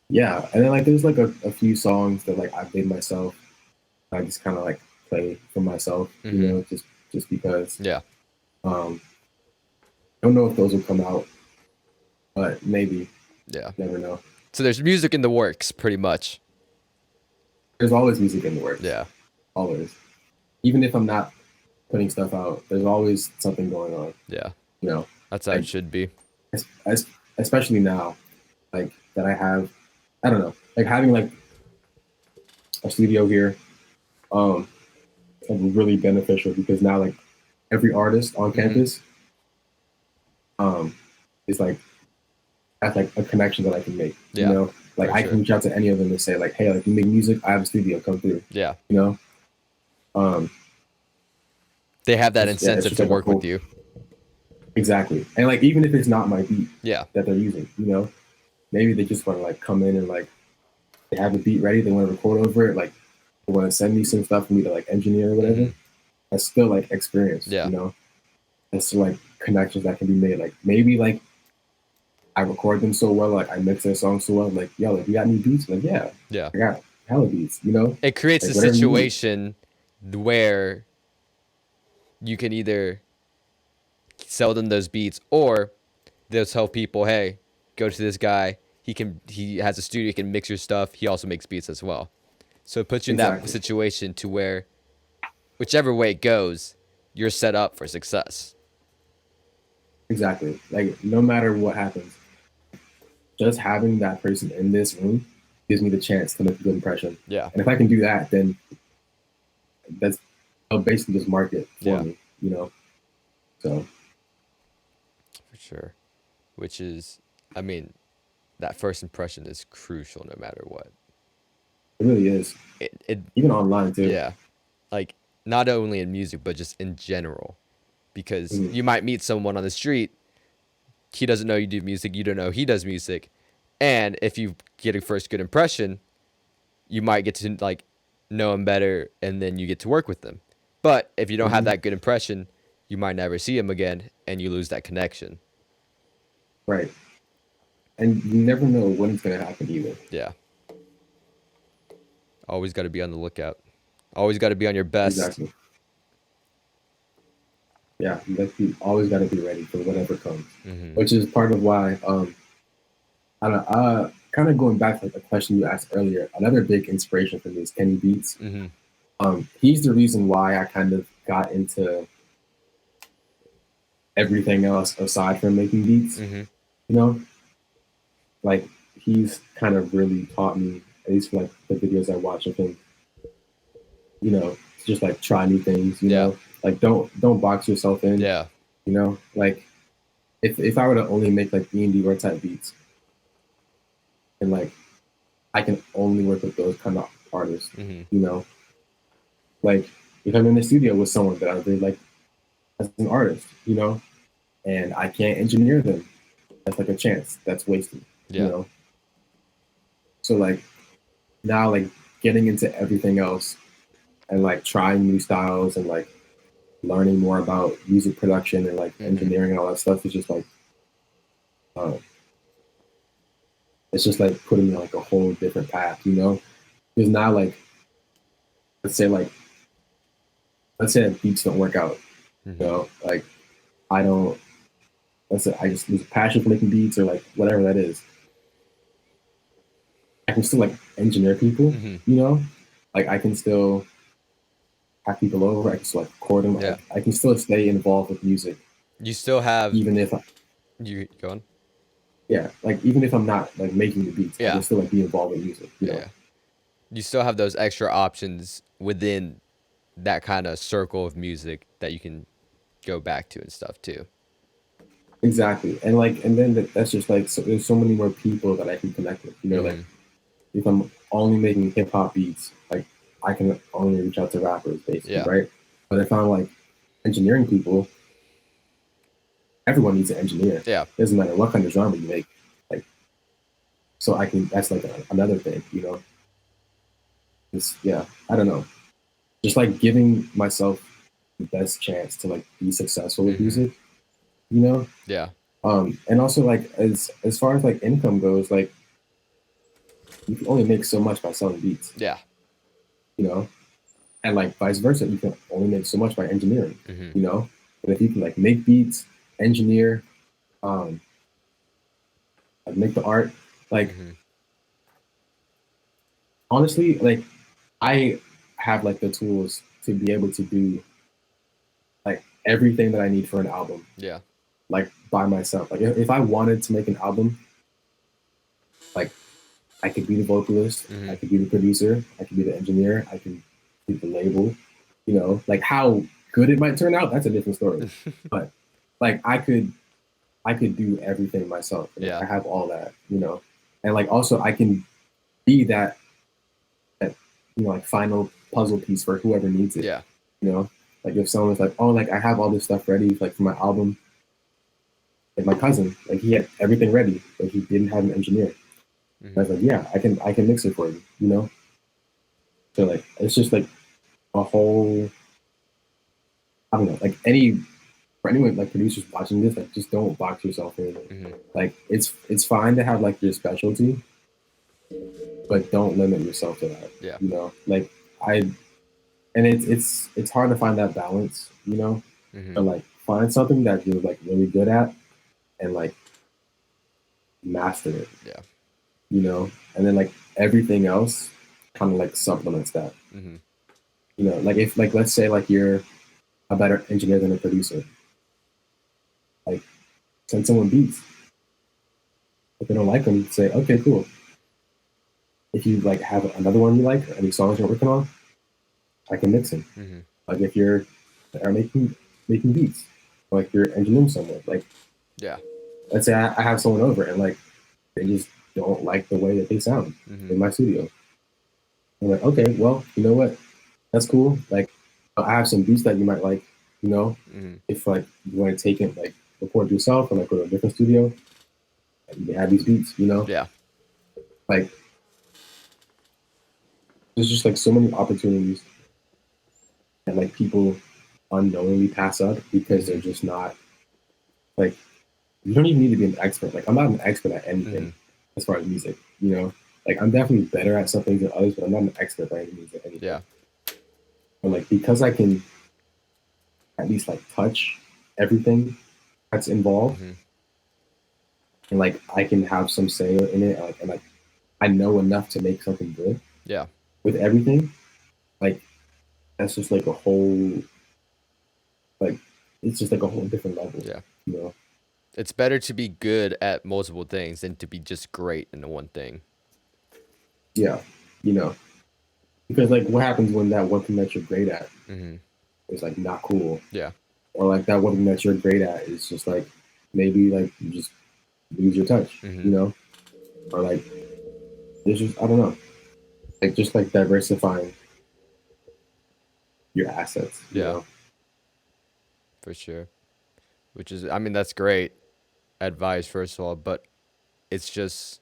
yeah, and then like there's like a few songs that like I made myself. I just kind of like play for myself, Mm-hmm. just because. Yeah. Um, I don't know if those will come out, but maybe. Yeah. Never know. So there's music in the works, pretty much. There's always music in the works. Yeah. Always. Even if I'm not putting stuff out, there's always something going on. Yeah. You know, That's how like, it should be. especially now, like that I have. I don't know, like having like a studio here, is really beneficial because now like every artist on Mm-hmm. campus, um, is like that's like a connection that I can make. Yeah. Like For I sure. can reach out to any of them and say like, hey, like you make music, I have a studio, come through. Yeah. You know, um, They have that it's incentive just to like a work with cool. you. Exactly. And like even if it's not my beat Yeah. that they're using, maybe they just want to like come in and like they have a beat ready, they want to record over it, like they want to send me some stuff for me to like engineer or whatever. Mm-hmm. That's still like experience, Yeah. That's still like connections that can be made. Like maybe like I record them so well, like I mix their songs so well, like yo, like you got any beats? Like yeah, Yeah. I got hella beats, It creates like a whatever you need. situation where you can either sell them those beats or they'll tell people, hey, go to this guy. He has a studio, he can mix your stuff. He also makes beats as well. So it puts you in that Exactly. situation to where whichever way it goes, you're set up for success. Exactly. Like no matter what happens, just having that person in this room gives me the chance to make a good impression. Yeah. And if I can do that, then that's I'll basically just market for Yeah. me. So For sure. Which is, I mean, that first impression is crucial no matter what. it really is. It Even online too. yeah. Like not only in music but just in general. Because Mhm. you might meet someone on the street, he doesn't know you do music, you don't know he does music. And if you get a first good impression, you might get to like know him better and then you get to work with them. But if you don't have Mhm. that good impression, you might never see him again and you lose that connection. Right. And you never know when it's gonna happen either. Yeah. Always got to be on the lookout. Always got to be on your best. Exactly. Yeah, you always got to be ready for whatever comes, Mm-hmm. which is part of why. I don't. Kind of going back to the question you asked earlier. Another big inspiration for me is Kenny Beats. Mm-hmm. He's the reason why I kind of got into everything else aside from making beats. Mm-hmm. You know, like he's kind of really taught me, at least for like the videos I watch of him, to just like try new things, Yeah. like don't box yourself in, Yeah. like if I were to only make like ENDR type beats and like I can only work with those kind of artists, Mm-hmm. like if I'm in the studio with someone that I really like as an artist, and I can't engineer them, that's like a chance that's wasted, Yeah. So like now like getting into everything else and like trying new styles and like learning more about music production and like engineering and all that stuff is just like uh, it's just like putting me on like a whole different path, because now like let's say like that beats don't work out, like I don't, let's say I just lose passion for making beats or like whatever that is, I can still like engineer people, like I can still have people over, I can still like record them, Yeah. I can still stay involved with music You still have even if you go on. yeah, like even if I'm not like making the beats, I Yeah. can still like be involved in music, Yeah. you still have those extra options within that kind of circle of music that you can go back to and stuff too. Exactly. And then that's just like, so there's so many more people that I can connect with. You know, like Mm-hmm. if I'm only making hip hop beats, like I can only reach out to rappers basically, Yeah. right? But if I'm like engineering people, everyone needs an engineer. Yeah. Doesn't matter what kind of genre you make. Like, so I can, that's like another thing, you know? It's, yeah, I don't know. Just like giving myself the best chance to like be successful with Mm-hmm. music, you know? Yeah. And also like as far as like income goes, like you can only make so much by selling beats, Yeah. you know? And like vice versa, you can only make so much by engineering, Mm-hmm. you know? But if you can like make beats, engineer, um, like make the art, like Mm-hmm. honestly, like I have like the tools to be able to do like everything that I need for an album, Yeah. like by myself. Like if I wanted to make an album, like I could be the vocalist, Mm-hmm. I could be the producer, I could be the engineer, I can be the label. You know, like how good it might turn out, that's a different story. But like I could do everything myself. And like, Yeah. I have all that, you know. And like also I can be that you know like final puzzle piece for whoever needs it. Yeah. You know, like if someone's like, oh, like I have all this stuff ready, like for my album. Like my cousin, like he had everything ready, but he didn't have an engineer. I Mm-hmm. was like, yeah, I can mix it for you, you know. So like it's just like a whole, I don't know, like any for anyone like producers watching this, like just don't box yourself in. Mm-hmm. Like it's fine to have like your specialty, but don't limit yourself to that. Yeah. You know, like I and it's hard to find that balance, you know, Mm-hmm. to like find something that you're like really good at and like master it, Yeah. you know, and then like everything else kind of like supplements that. Mm-hmm. You know, like if like let's say like you're a better engineer than a producer, like send someone beats. If they don't like them, say okay, cool. If you like have another one you like or any songs you're working on, I can mix them. Mm-hmm. Like if you're are making beats, or like you're engineering someone, like Yeah. let's say I have someone over and like they just don't like the way that they sound Mm-hmm. in my studio. I'm like, okay, well, you know what? That's cool. Like I have some beats that you might like, you know, Mm-hmm. if like you want to take it like record yourself or like go to a different studio, like, you can have these beats, you know? Yeah. Like there's just like so many opportunities that like people unknowingly pass up because Mm-hmm. they're just not like you don't even need to be an expert. Like I'm not an expert at Mm-hmm. anything as far as music, you know. Like I'm definitely better at some things than others, but I'm not an expert by any means at anything. Yeah. But like because I can at least like touch everything that's involved, Mm-hmm. and like I can have some say in it, and like I know enough to make something good Yeah. with everything. Like that's just like a whole like it's just like a whole different level, Yeah. you know. It's better to be good at multiple things than to be just great in the one thing. Yeah, you know, because like what happens when that one thing that you're great at Mm-hmm. is like not cool, Yeah. or like that one thing that you're great at is just like maybe like you just lose your touch, Mm-hmm. you know, or like there's just I don't know, like just like diversifying your assets, you Yeah. know. For sure. Which is, I mean, that's great advice, first of all, but it's just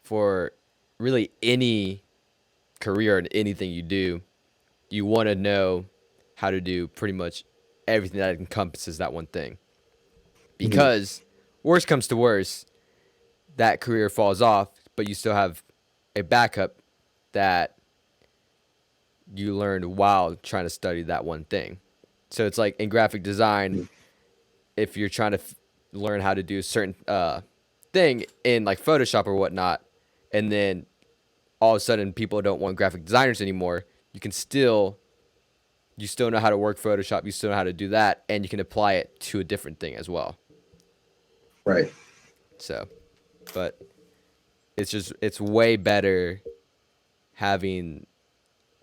for really any career and anything you do, you want to know how to do pretty much everything that encompasses that one thing. Mm-hmm. Because worst comes to worst, that career falls off, but you still have a backup that you learned while trying to study that one thing. So it's like in graphic design, if you're trying to learn how to do a certain thing in like Photoshop or whatnot, and then all of a sudden people don't want graphic designers anymore, you still know how to work Photoshop, you still know how to do that, and you can apply it to a different thing as well. Right. So, but it's way better having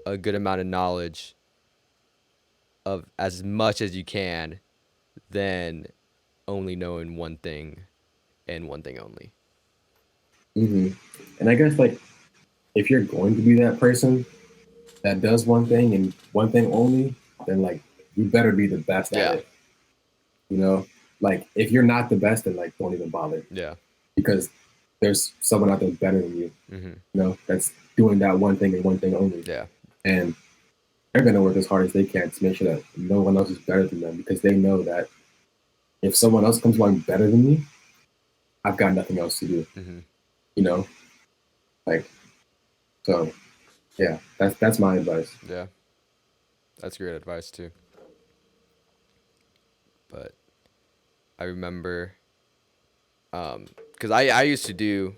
a good amount of knowledge of as much as you can than only knowing one thing and one thing only. hmm And I guess like if you're going to be that person that does one thing and one thing only, then like you better be the best at Yeah. it. You know, like if you're not the best, then like don't even bother Yeah. because there's someone out there better than you. Mm-hmm. You know, that's doing that one thing and one thing only, Yeah. and they're gonna work as hard as they can to make sure that no one else is better than them because they know that if someone else comes along better than me, I've got nothing else to do. Mm-hmm. You know, like so. Yeah, that's my advice. Yeah. That's great advice too. But I remember, because I used to do,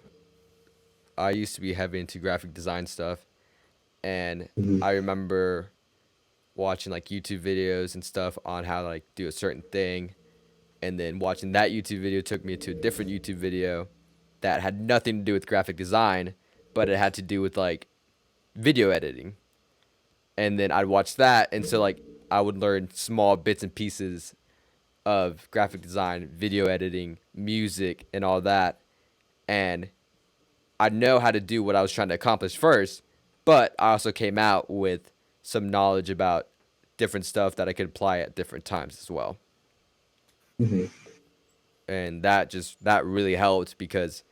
I used to be heavy into graphic design stuff, and Mm-hmm. I remember watching like YouTube videos and stuff on how to like do a certain thing, and then watching that YouTube video took me to a different YouTube video that had nothing to do with graphic design, but it had to do with like video editing. And then I'd watch that, and so like I would learn small bits and pieces of graphic design, video editing, music, and all that. And I know how to do what I was trying to accomplish first, but I also came out with some knowledge about different stuff that I could apply at different times as well. Mm-hmm. And that really helped because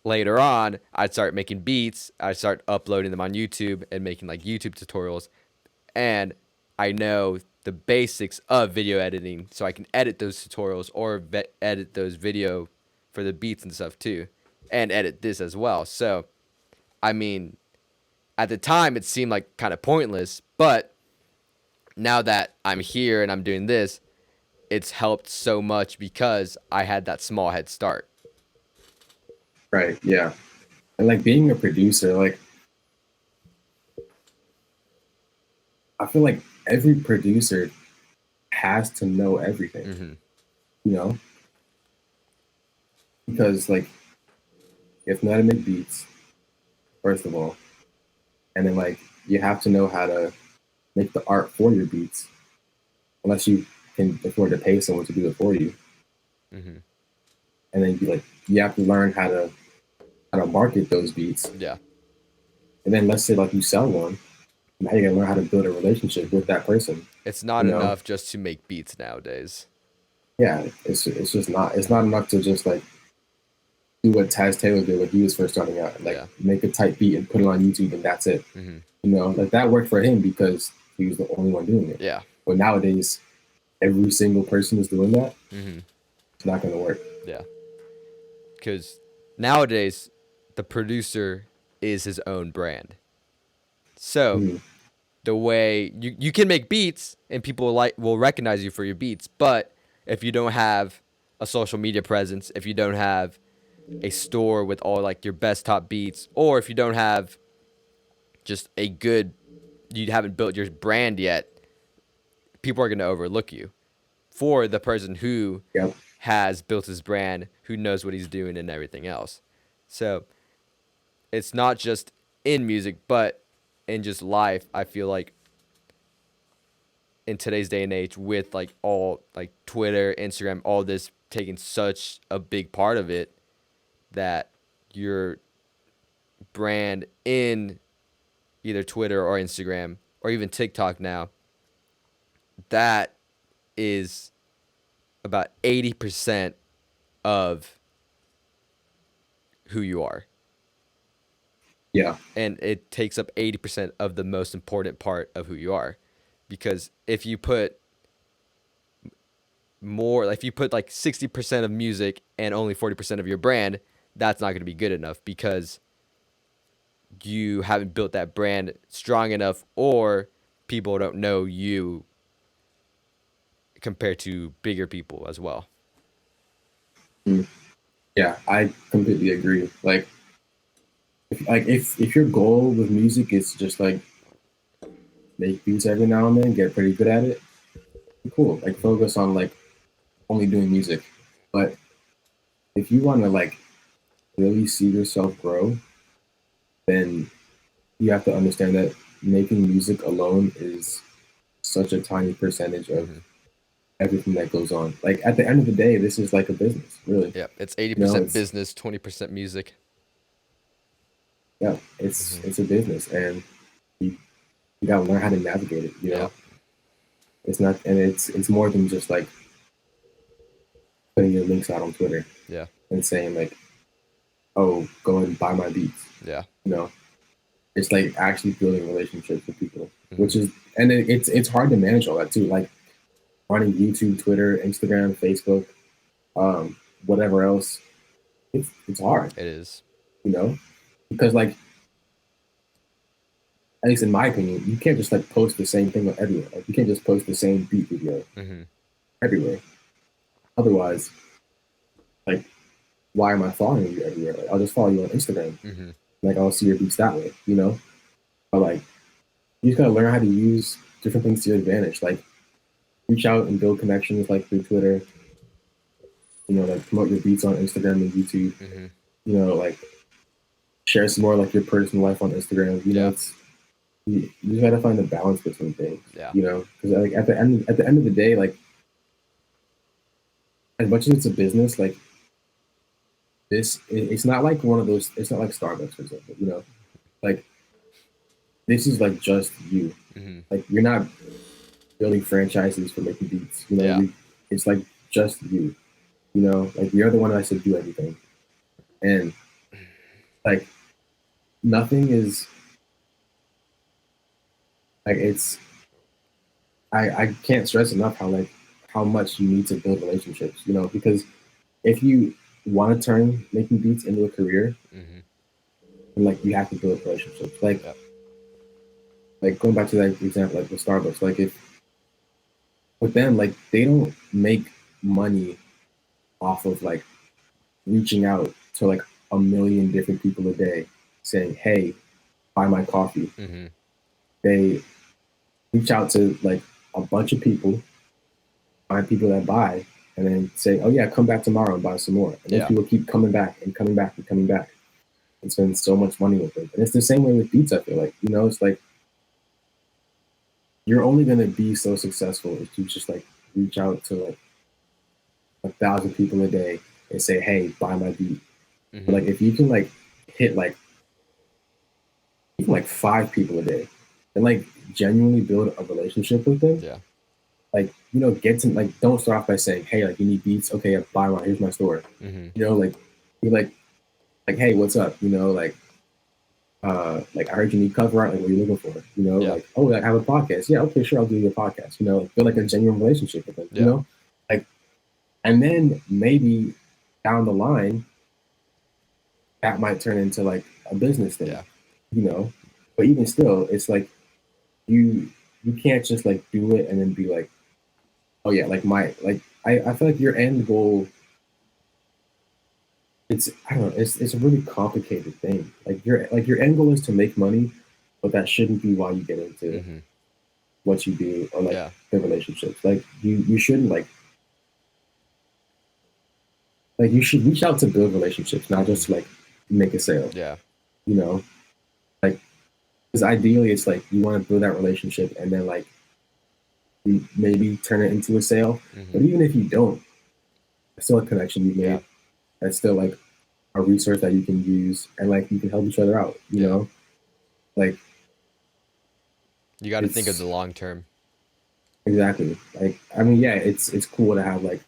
later on I'd start making beats, I'd start uploading them on YouTube and making like YouTube tutorials, and I know the basics of video editing, so I can edit those tutorials or edit those video for the beats and stuff too, and edit this as well. So, I mean, at the time it seemed like kind of pointless, but now that I'm here and I'm doing this, it's helped so much because I had that small head start. Right. Yeah. And like being a producer, like I feel like every producer has to know everything. Mm-hmm. You know, because like you have to know how to make beats first of all, and then like you have to know how to make the art for your beats, unless you can afford to pay someone to do it for you. Mm-hmm. And then you have to learn how to market those beats. Yeah. And then let's say like you sell one, now you gotta learn how to build a relationship with that person. It's not You know, enough just to make beats nowadays. yeah, it's just not enough to just like do what Taz Taylor did when he was first starting out, like Yeah. make a tight beat and put it on YouTube and that's it. Mm-hmm. You know, like that worked for him because he was the only one doing it. Yeah. But nowadays, every single person is doing that. Mm-hmm. It's not gonna work. Yeah. Because nowadays, the producer is his own brand. So Mm, the way you can make beats and people will recognize you for your beats, but if you don't have a social media presence, if you don't have a store with all like your best top beats, or if you don't have just you haven't built your brand yet, people are going to overlook you for the person who yep. has built his brand, who knows what he's doing and everything else. So it's not just in music, but in just life. I feel like in today's day and age, with like all like Twitter, Instagram, all this taking such a big part of it, that your brand in either Twitter or Instagram or even TikTok now, that is about 80% of who you are. Yeah. And it takes up 80% of the most important part of who you are. Because if you put more, like if you put like 60% of music and only 40% of your brand, that's not going to be good enough because you haven't built that brand strong enough, or people don't know you compared to bigger people as well. Mm, yeah, I completely agree. If your goal with music is to just like make beats every now and then, get pretty good at it, cool. Like focus on like only doing music. But if you want to like really see yourself grow, then you have to understand that making music alone is such a tiny percentage of Mm-hmm. everything that goes on. Like at the end of the day, this is like a business, really. Yeah, it's eighty You know, percent it's business, 20% music. yeah, Mm-hmm. it's a business, and you, you gotta learn how to navigate it. You Yeah. know, it's not, and it's more than just like putting your links out on Twitter Yeah. and saying like, "Oh, go and buy my beats." Yeah. You know, it's like actually building relationships with people, Mm-hmm. which is, and it's hard to manage all that too. Like running YouTube, Twitter, Instagram, Facebook, um, whatever else. It's hard, It is. you know, because like at least in my opinion, you can't just like post the same thing everywhere. Like you can't just post the same beat video Mm-hmm. everywhere. Otherwise, like, why am I following you everywhere? Like, I'll just follow you on Instagram. Mm-hmm. Like I'll see your beats that way, you know. But like, you just gotta learn how to use different things to your advantage. Like reach out and build connections, like through Twitter. You know, like promote your beats on Instagram and YouTube. Mm-hmm. You know, like share some more like your personal life on Instagram. You know, Yeah. it's you just gotta find the balance between things. Yeah. You know, because like at the end of the day, like as much as it's a business, like it's not like one of those. It's not like Starbucks, for example. You know, like this is like just you. Mm-hmm. Like you're not building franchises for making beats. You know, Yeah. it's like just you. You know, like you're the one that has to do everything, and like nothing is like it's. I can't stress enough how like how much you need to build relationships. You know, because if you want to turn making beats into a career, Mm-hmm. then like you have to build relationships. Yep. Like going back to that example, like with Starbucks, like if with them, like they don't make money off of like reaching out to like a million different people a day saying, "Hey, buy my coffee." Mm-hmm. They reach out to like a bunch of people, find people that buy, and then say, "Oh yeah, come back tomorrow and buy some more." And those Yeah. people keep coming back and coming back and coming back and spend so much money with them. And it's the same way with beats. I feel like you know, it's like you're only gonna be so successful if you just like reach out to like 1,000 people a day and say, "Hey, buy my beat." But Mm-hmm. like if you can like hit like even like 5 people a day and like genuinely build a relationship with them, Yeah. like you know, get to like don't start off by saying, "Hey, like you need beats, okay, buy one. Here's my store." Mm-hmm. You know, like be like, "Hey, what's up?" You know, like I heard you need cover art. Like, what are you looking for? You know, Yeah. like, oh, I have a podcast. Yeah, okay, sure, I'll do your podcast. You know, like, build like a genuine relationship with them. You Yeah. know, like, and then maybe down the line that might turn into like a business thing. Yeah. You know, but even still, it's like you you can't just like do it and then be like, oh yeah, like my like I feel like your end goal. It's I don't know. It's a really complicated thing. Like your end goal is to make money, but that shouldn't be why you get into Mm-hmm. what you do or like Yeah. the relationships. Like you shouldn't like you should reach out to build relationships, not Mm-hmm. just like make a sale. Yeah. You know, like because ideally it's like you want to build that relationship and then like you maybe turn it into a sale. Mm-hmm. But even if you don't, it's still a connection you Yeah. made. That's still like a resource that you can use and like you can help each other out. You Yeah. know, like You got to think of the it's long term. exactly like I mean yeah, it's cool to have like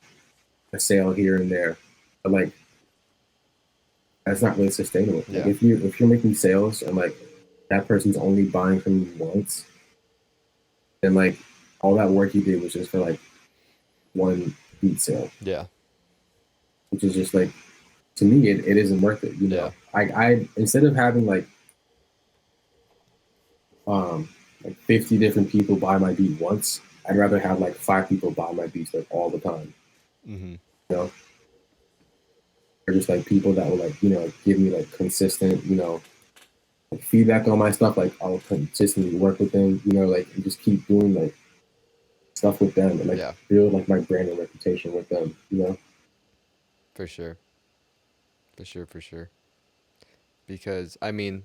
a sale here and there, but like that's not really sustainable. Like Yeah. if you're making sales and like that person's only buying from you once, then like all that work you did was just for like one beat sale, Yeah. which is just like to me it isn't worth it. You Yeah. know, I instead of having like 50 different people buy my beat once, I'd rather have like 5 people buy my beats like all the time. Mm-hmm. You know, or just like people that will like you know like, give me like consistent you know like, feedback on my stuff. Like I'll consistently work with them. You know, like and just keep doing like stuff with them and like Yeah. build like my brand and reputation with them. You know. For sure. For sure. For sure. Because I mean,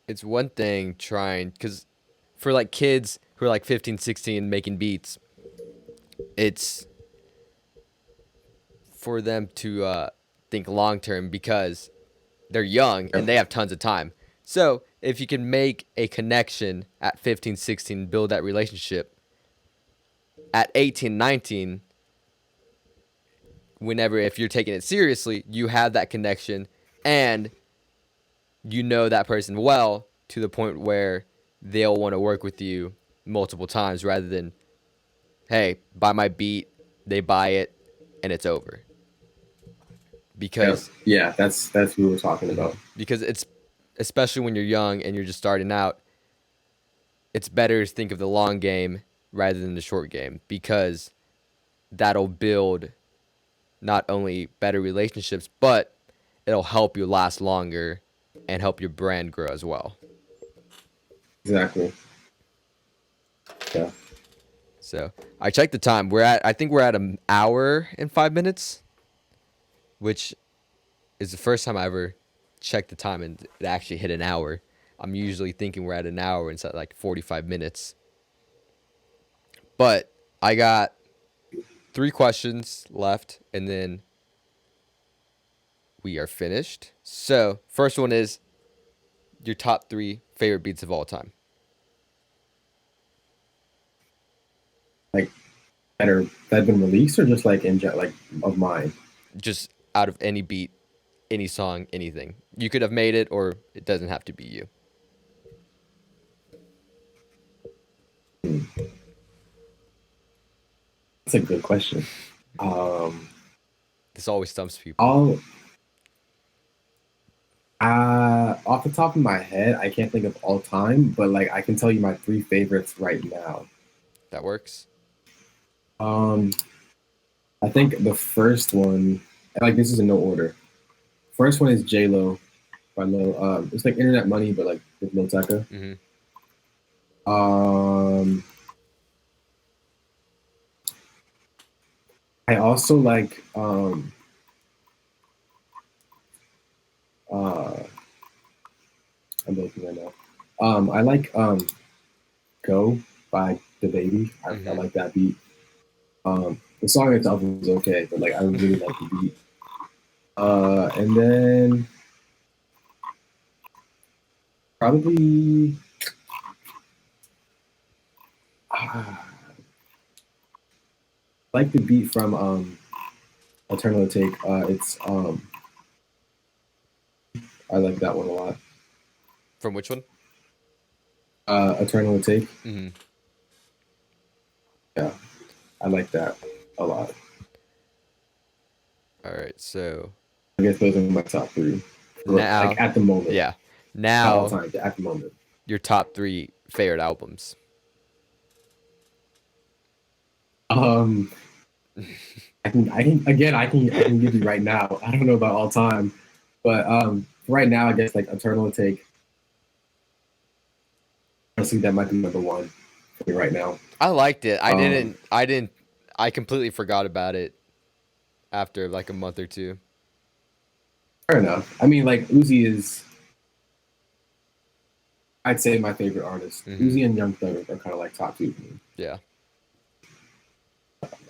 it's one thing trying, because for like kids who are like 15, 16 making beats, it's for them to think long term because they're young Yep. and they have tons of time. So if you can make a connection at 15, 16, build that relationship at 18, 19, whenever, if you're taking it seriously, you have that connection and you know that person well to the point where they'll want to work with you multiple times rather than, hey, buy my beat, they buy it, and it's over. Yep. Because Yeah, that's what we were talking about. because it's, especially when you're young and you're just starting out, it's better to think of the long game rather than the short game because that'll build not only better relationships, but it'll help you last longer and help your brand grow as well. Exactly. Yeah. So I checked the time. I think we're at an hour and 5 minutes, which is the first time I ever checked the time and it actually hit an hour. I'm usually thinking we're at an hour and it's at like 45 minutes. But I got 3 questions left and then we are finished. So, first one is your top 3 favorite beats of all time. Like that have been released or just like like of mine. Just out of any beat, any song, anything. You could have made it or it doesn't have to be you. Hmm. That's a good question. Um, This always stumps people. I'll off the top of my head, I can't think of all time, but like I can tell you my 3 favorites right now. That works. Um, I think the first one, like this is in no order. First one is J Lo by Lil. It's like Internet Money, but like with Lil Tecca. Mm-hmm. Um, I also like uh, I'm looking right now. I like Go by the Baby. I Mm-hmm. like that beat. The song itself was okay, but like I really like the beat. And then probably like the beat from Eternal Take. It's I like that one a lot. From which one? Eternal Take. Mm-hmm. Yeah, I like that a lot. All right. So I guess those are my top 3. Like now, at the moment, yeah. not all Now, time. At the moment. your top 3 favorite albums. Um, I can give you right now. I don't know about all time, but right now I guess like Eternal Take. Honestly, that might be number 1 for me right now. I liked it. Um, I completely forgot about it after like a month or two. Fair enough. I mean, like Uzi is, I'd say my favorite artist. Mm-hmm. Uzi and Young Thug are kind of like top 2 for me. Yeah.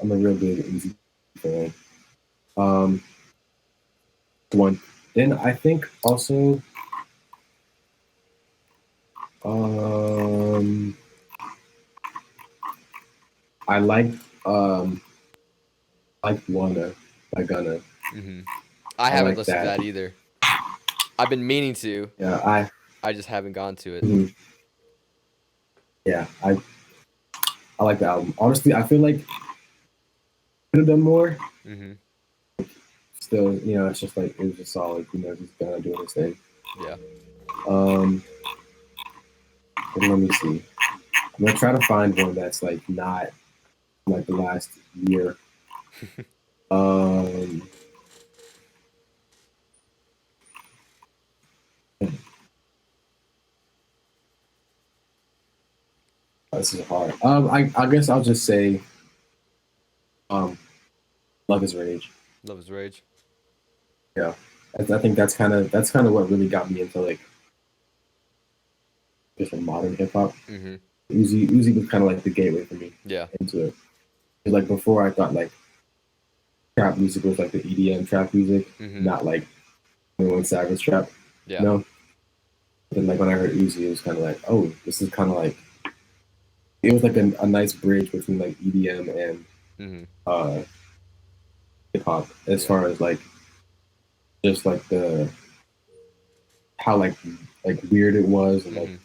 I'm a real big Uzi fan. Um, One. Then I think also, um, I um, like Wanna by Gunna. Mm-hmm. I I haven't like listened to that. that either. I've been meaning to. Yeah, I just haven't gone to it. mhm. Yeah, I like the album. Honestly, I feel like could have done more. Mm-hmm. Still, it's just like it was just solid. Just Gunna doing his thing. Yeah. And let me see. I'm gonna try to find one that's like not like the last year. Um, this is hard. I guess I'll just say, um, Love Is Rage. Love is Rage. Yeah, I think that's kind of what really got me into like just like modern hip hop. Mm-hmm. Uzi was kind of like the gateway for me Yeah. into it. 'Cause, like before, I thought like trap music was like the EDM trap music, Mm-hmm. not like 21 Savage trap. Yeah. You know. But then like when I heard Uzi, it was kind of like, oh, this is kind of like it was like a nice bridge between like EDM and Mm-hmm. uh, hip hop as Yeah. far as like just like the how like weird it was and like Mm-hmm.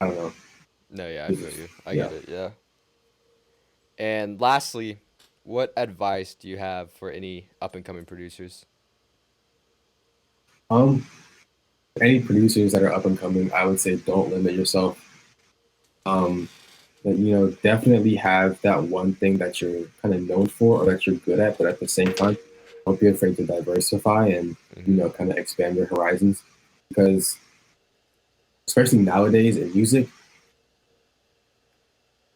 I don't know. No, yeah, I It feel was, you. I yeah. get it. Yeah. And lastly, what advice do you have for any up and coming producers? Um, any producers that are up and coming, I would say don't limit yourself. Um, but definitely have that one thing that you're kind of known for or that you're good at, but at the same time, don't be afraid to diversify and Mm-hmm. kind of expand your horizons because especially nowadays in music,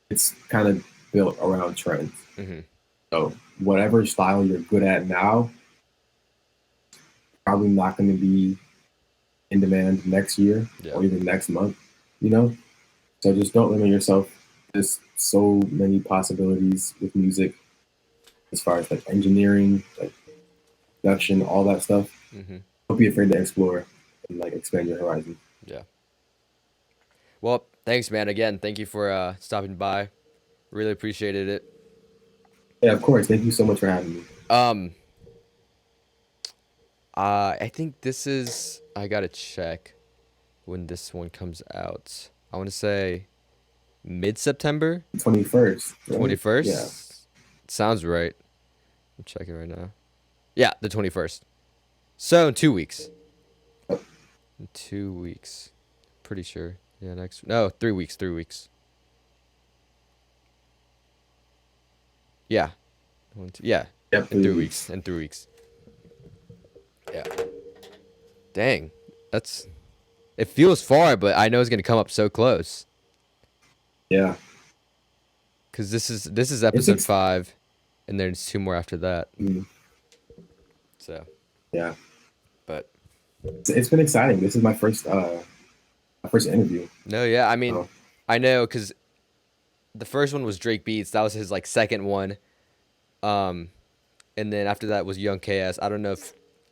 it's kind of built around trends. Mm-hmm. So whatever style you're good at now, probably not going to be in demand next year Yeah. or even next month, you know? So just don't limit yourself. There's so many possibilities with music as far as like engineering, like production, all that stuff. Mm-hmm. Don't be afraid to explore and like expand your horizon. Yeah. Well, thanks, man. Again, thank you for stopping by. Really appreciated it. Yeah, of course. Thank you so much for having me. Um, I think this is. I gotta check when this one comes out. I want to say mid September, 21st, twenty right? Yeah. first. Sounds right. I'm checking right now. Yeah, the 21st. So in 2 weeks. In 2 weeks. Pretty sure. Yeah, next. No, 3 weeks. 3 weeks. Yeah. One, two, yeah. Yep, In 3 weeks. 3 weeks. In 3 weeks. Yeah. Dang. That's. It feels far, but I know it's gonna come up so close. Yeah. Cause this is It's episode 5, and there's 2 more after that. mm, So, yeah. but It's been exciting. This is my first interview. no, yeah. I mean, So I know because the first one was Drake Beats. That was his like second one. Um, and then after that was Young KS. I don't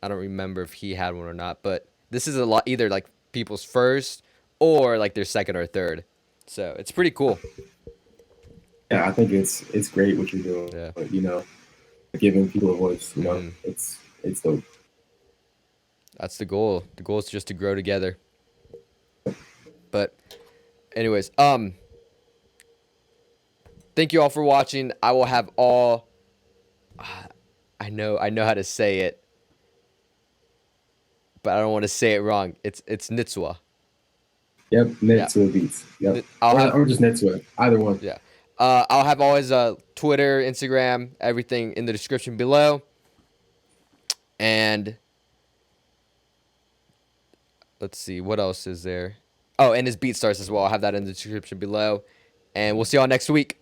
remember if he had one or not, but this is a lot either like people's first or like their second or third. So it's pretty cool. yeah, I think it's great what you're doing. Yeah. But, giving people a voice. Hmm. It's dope. That's the goal. The goal is just to grow together. But anyways, thank you all for watching. I will have all I know how to say it, but I don't want to say it wrong. It's Nitsua. Yep, Yeah. Nitsua Beats. Yep, I'll have or just Nitsua. Either one. yeah. I'll have all his Twitter, Instagram, everything in the description below. And let's see what else is there. Oh, and his BeatStars as well. I'll have that in the description below. And we'll see y'all next week.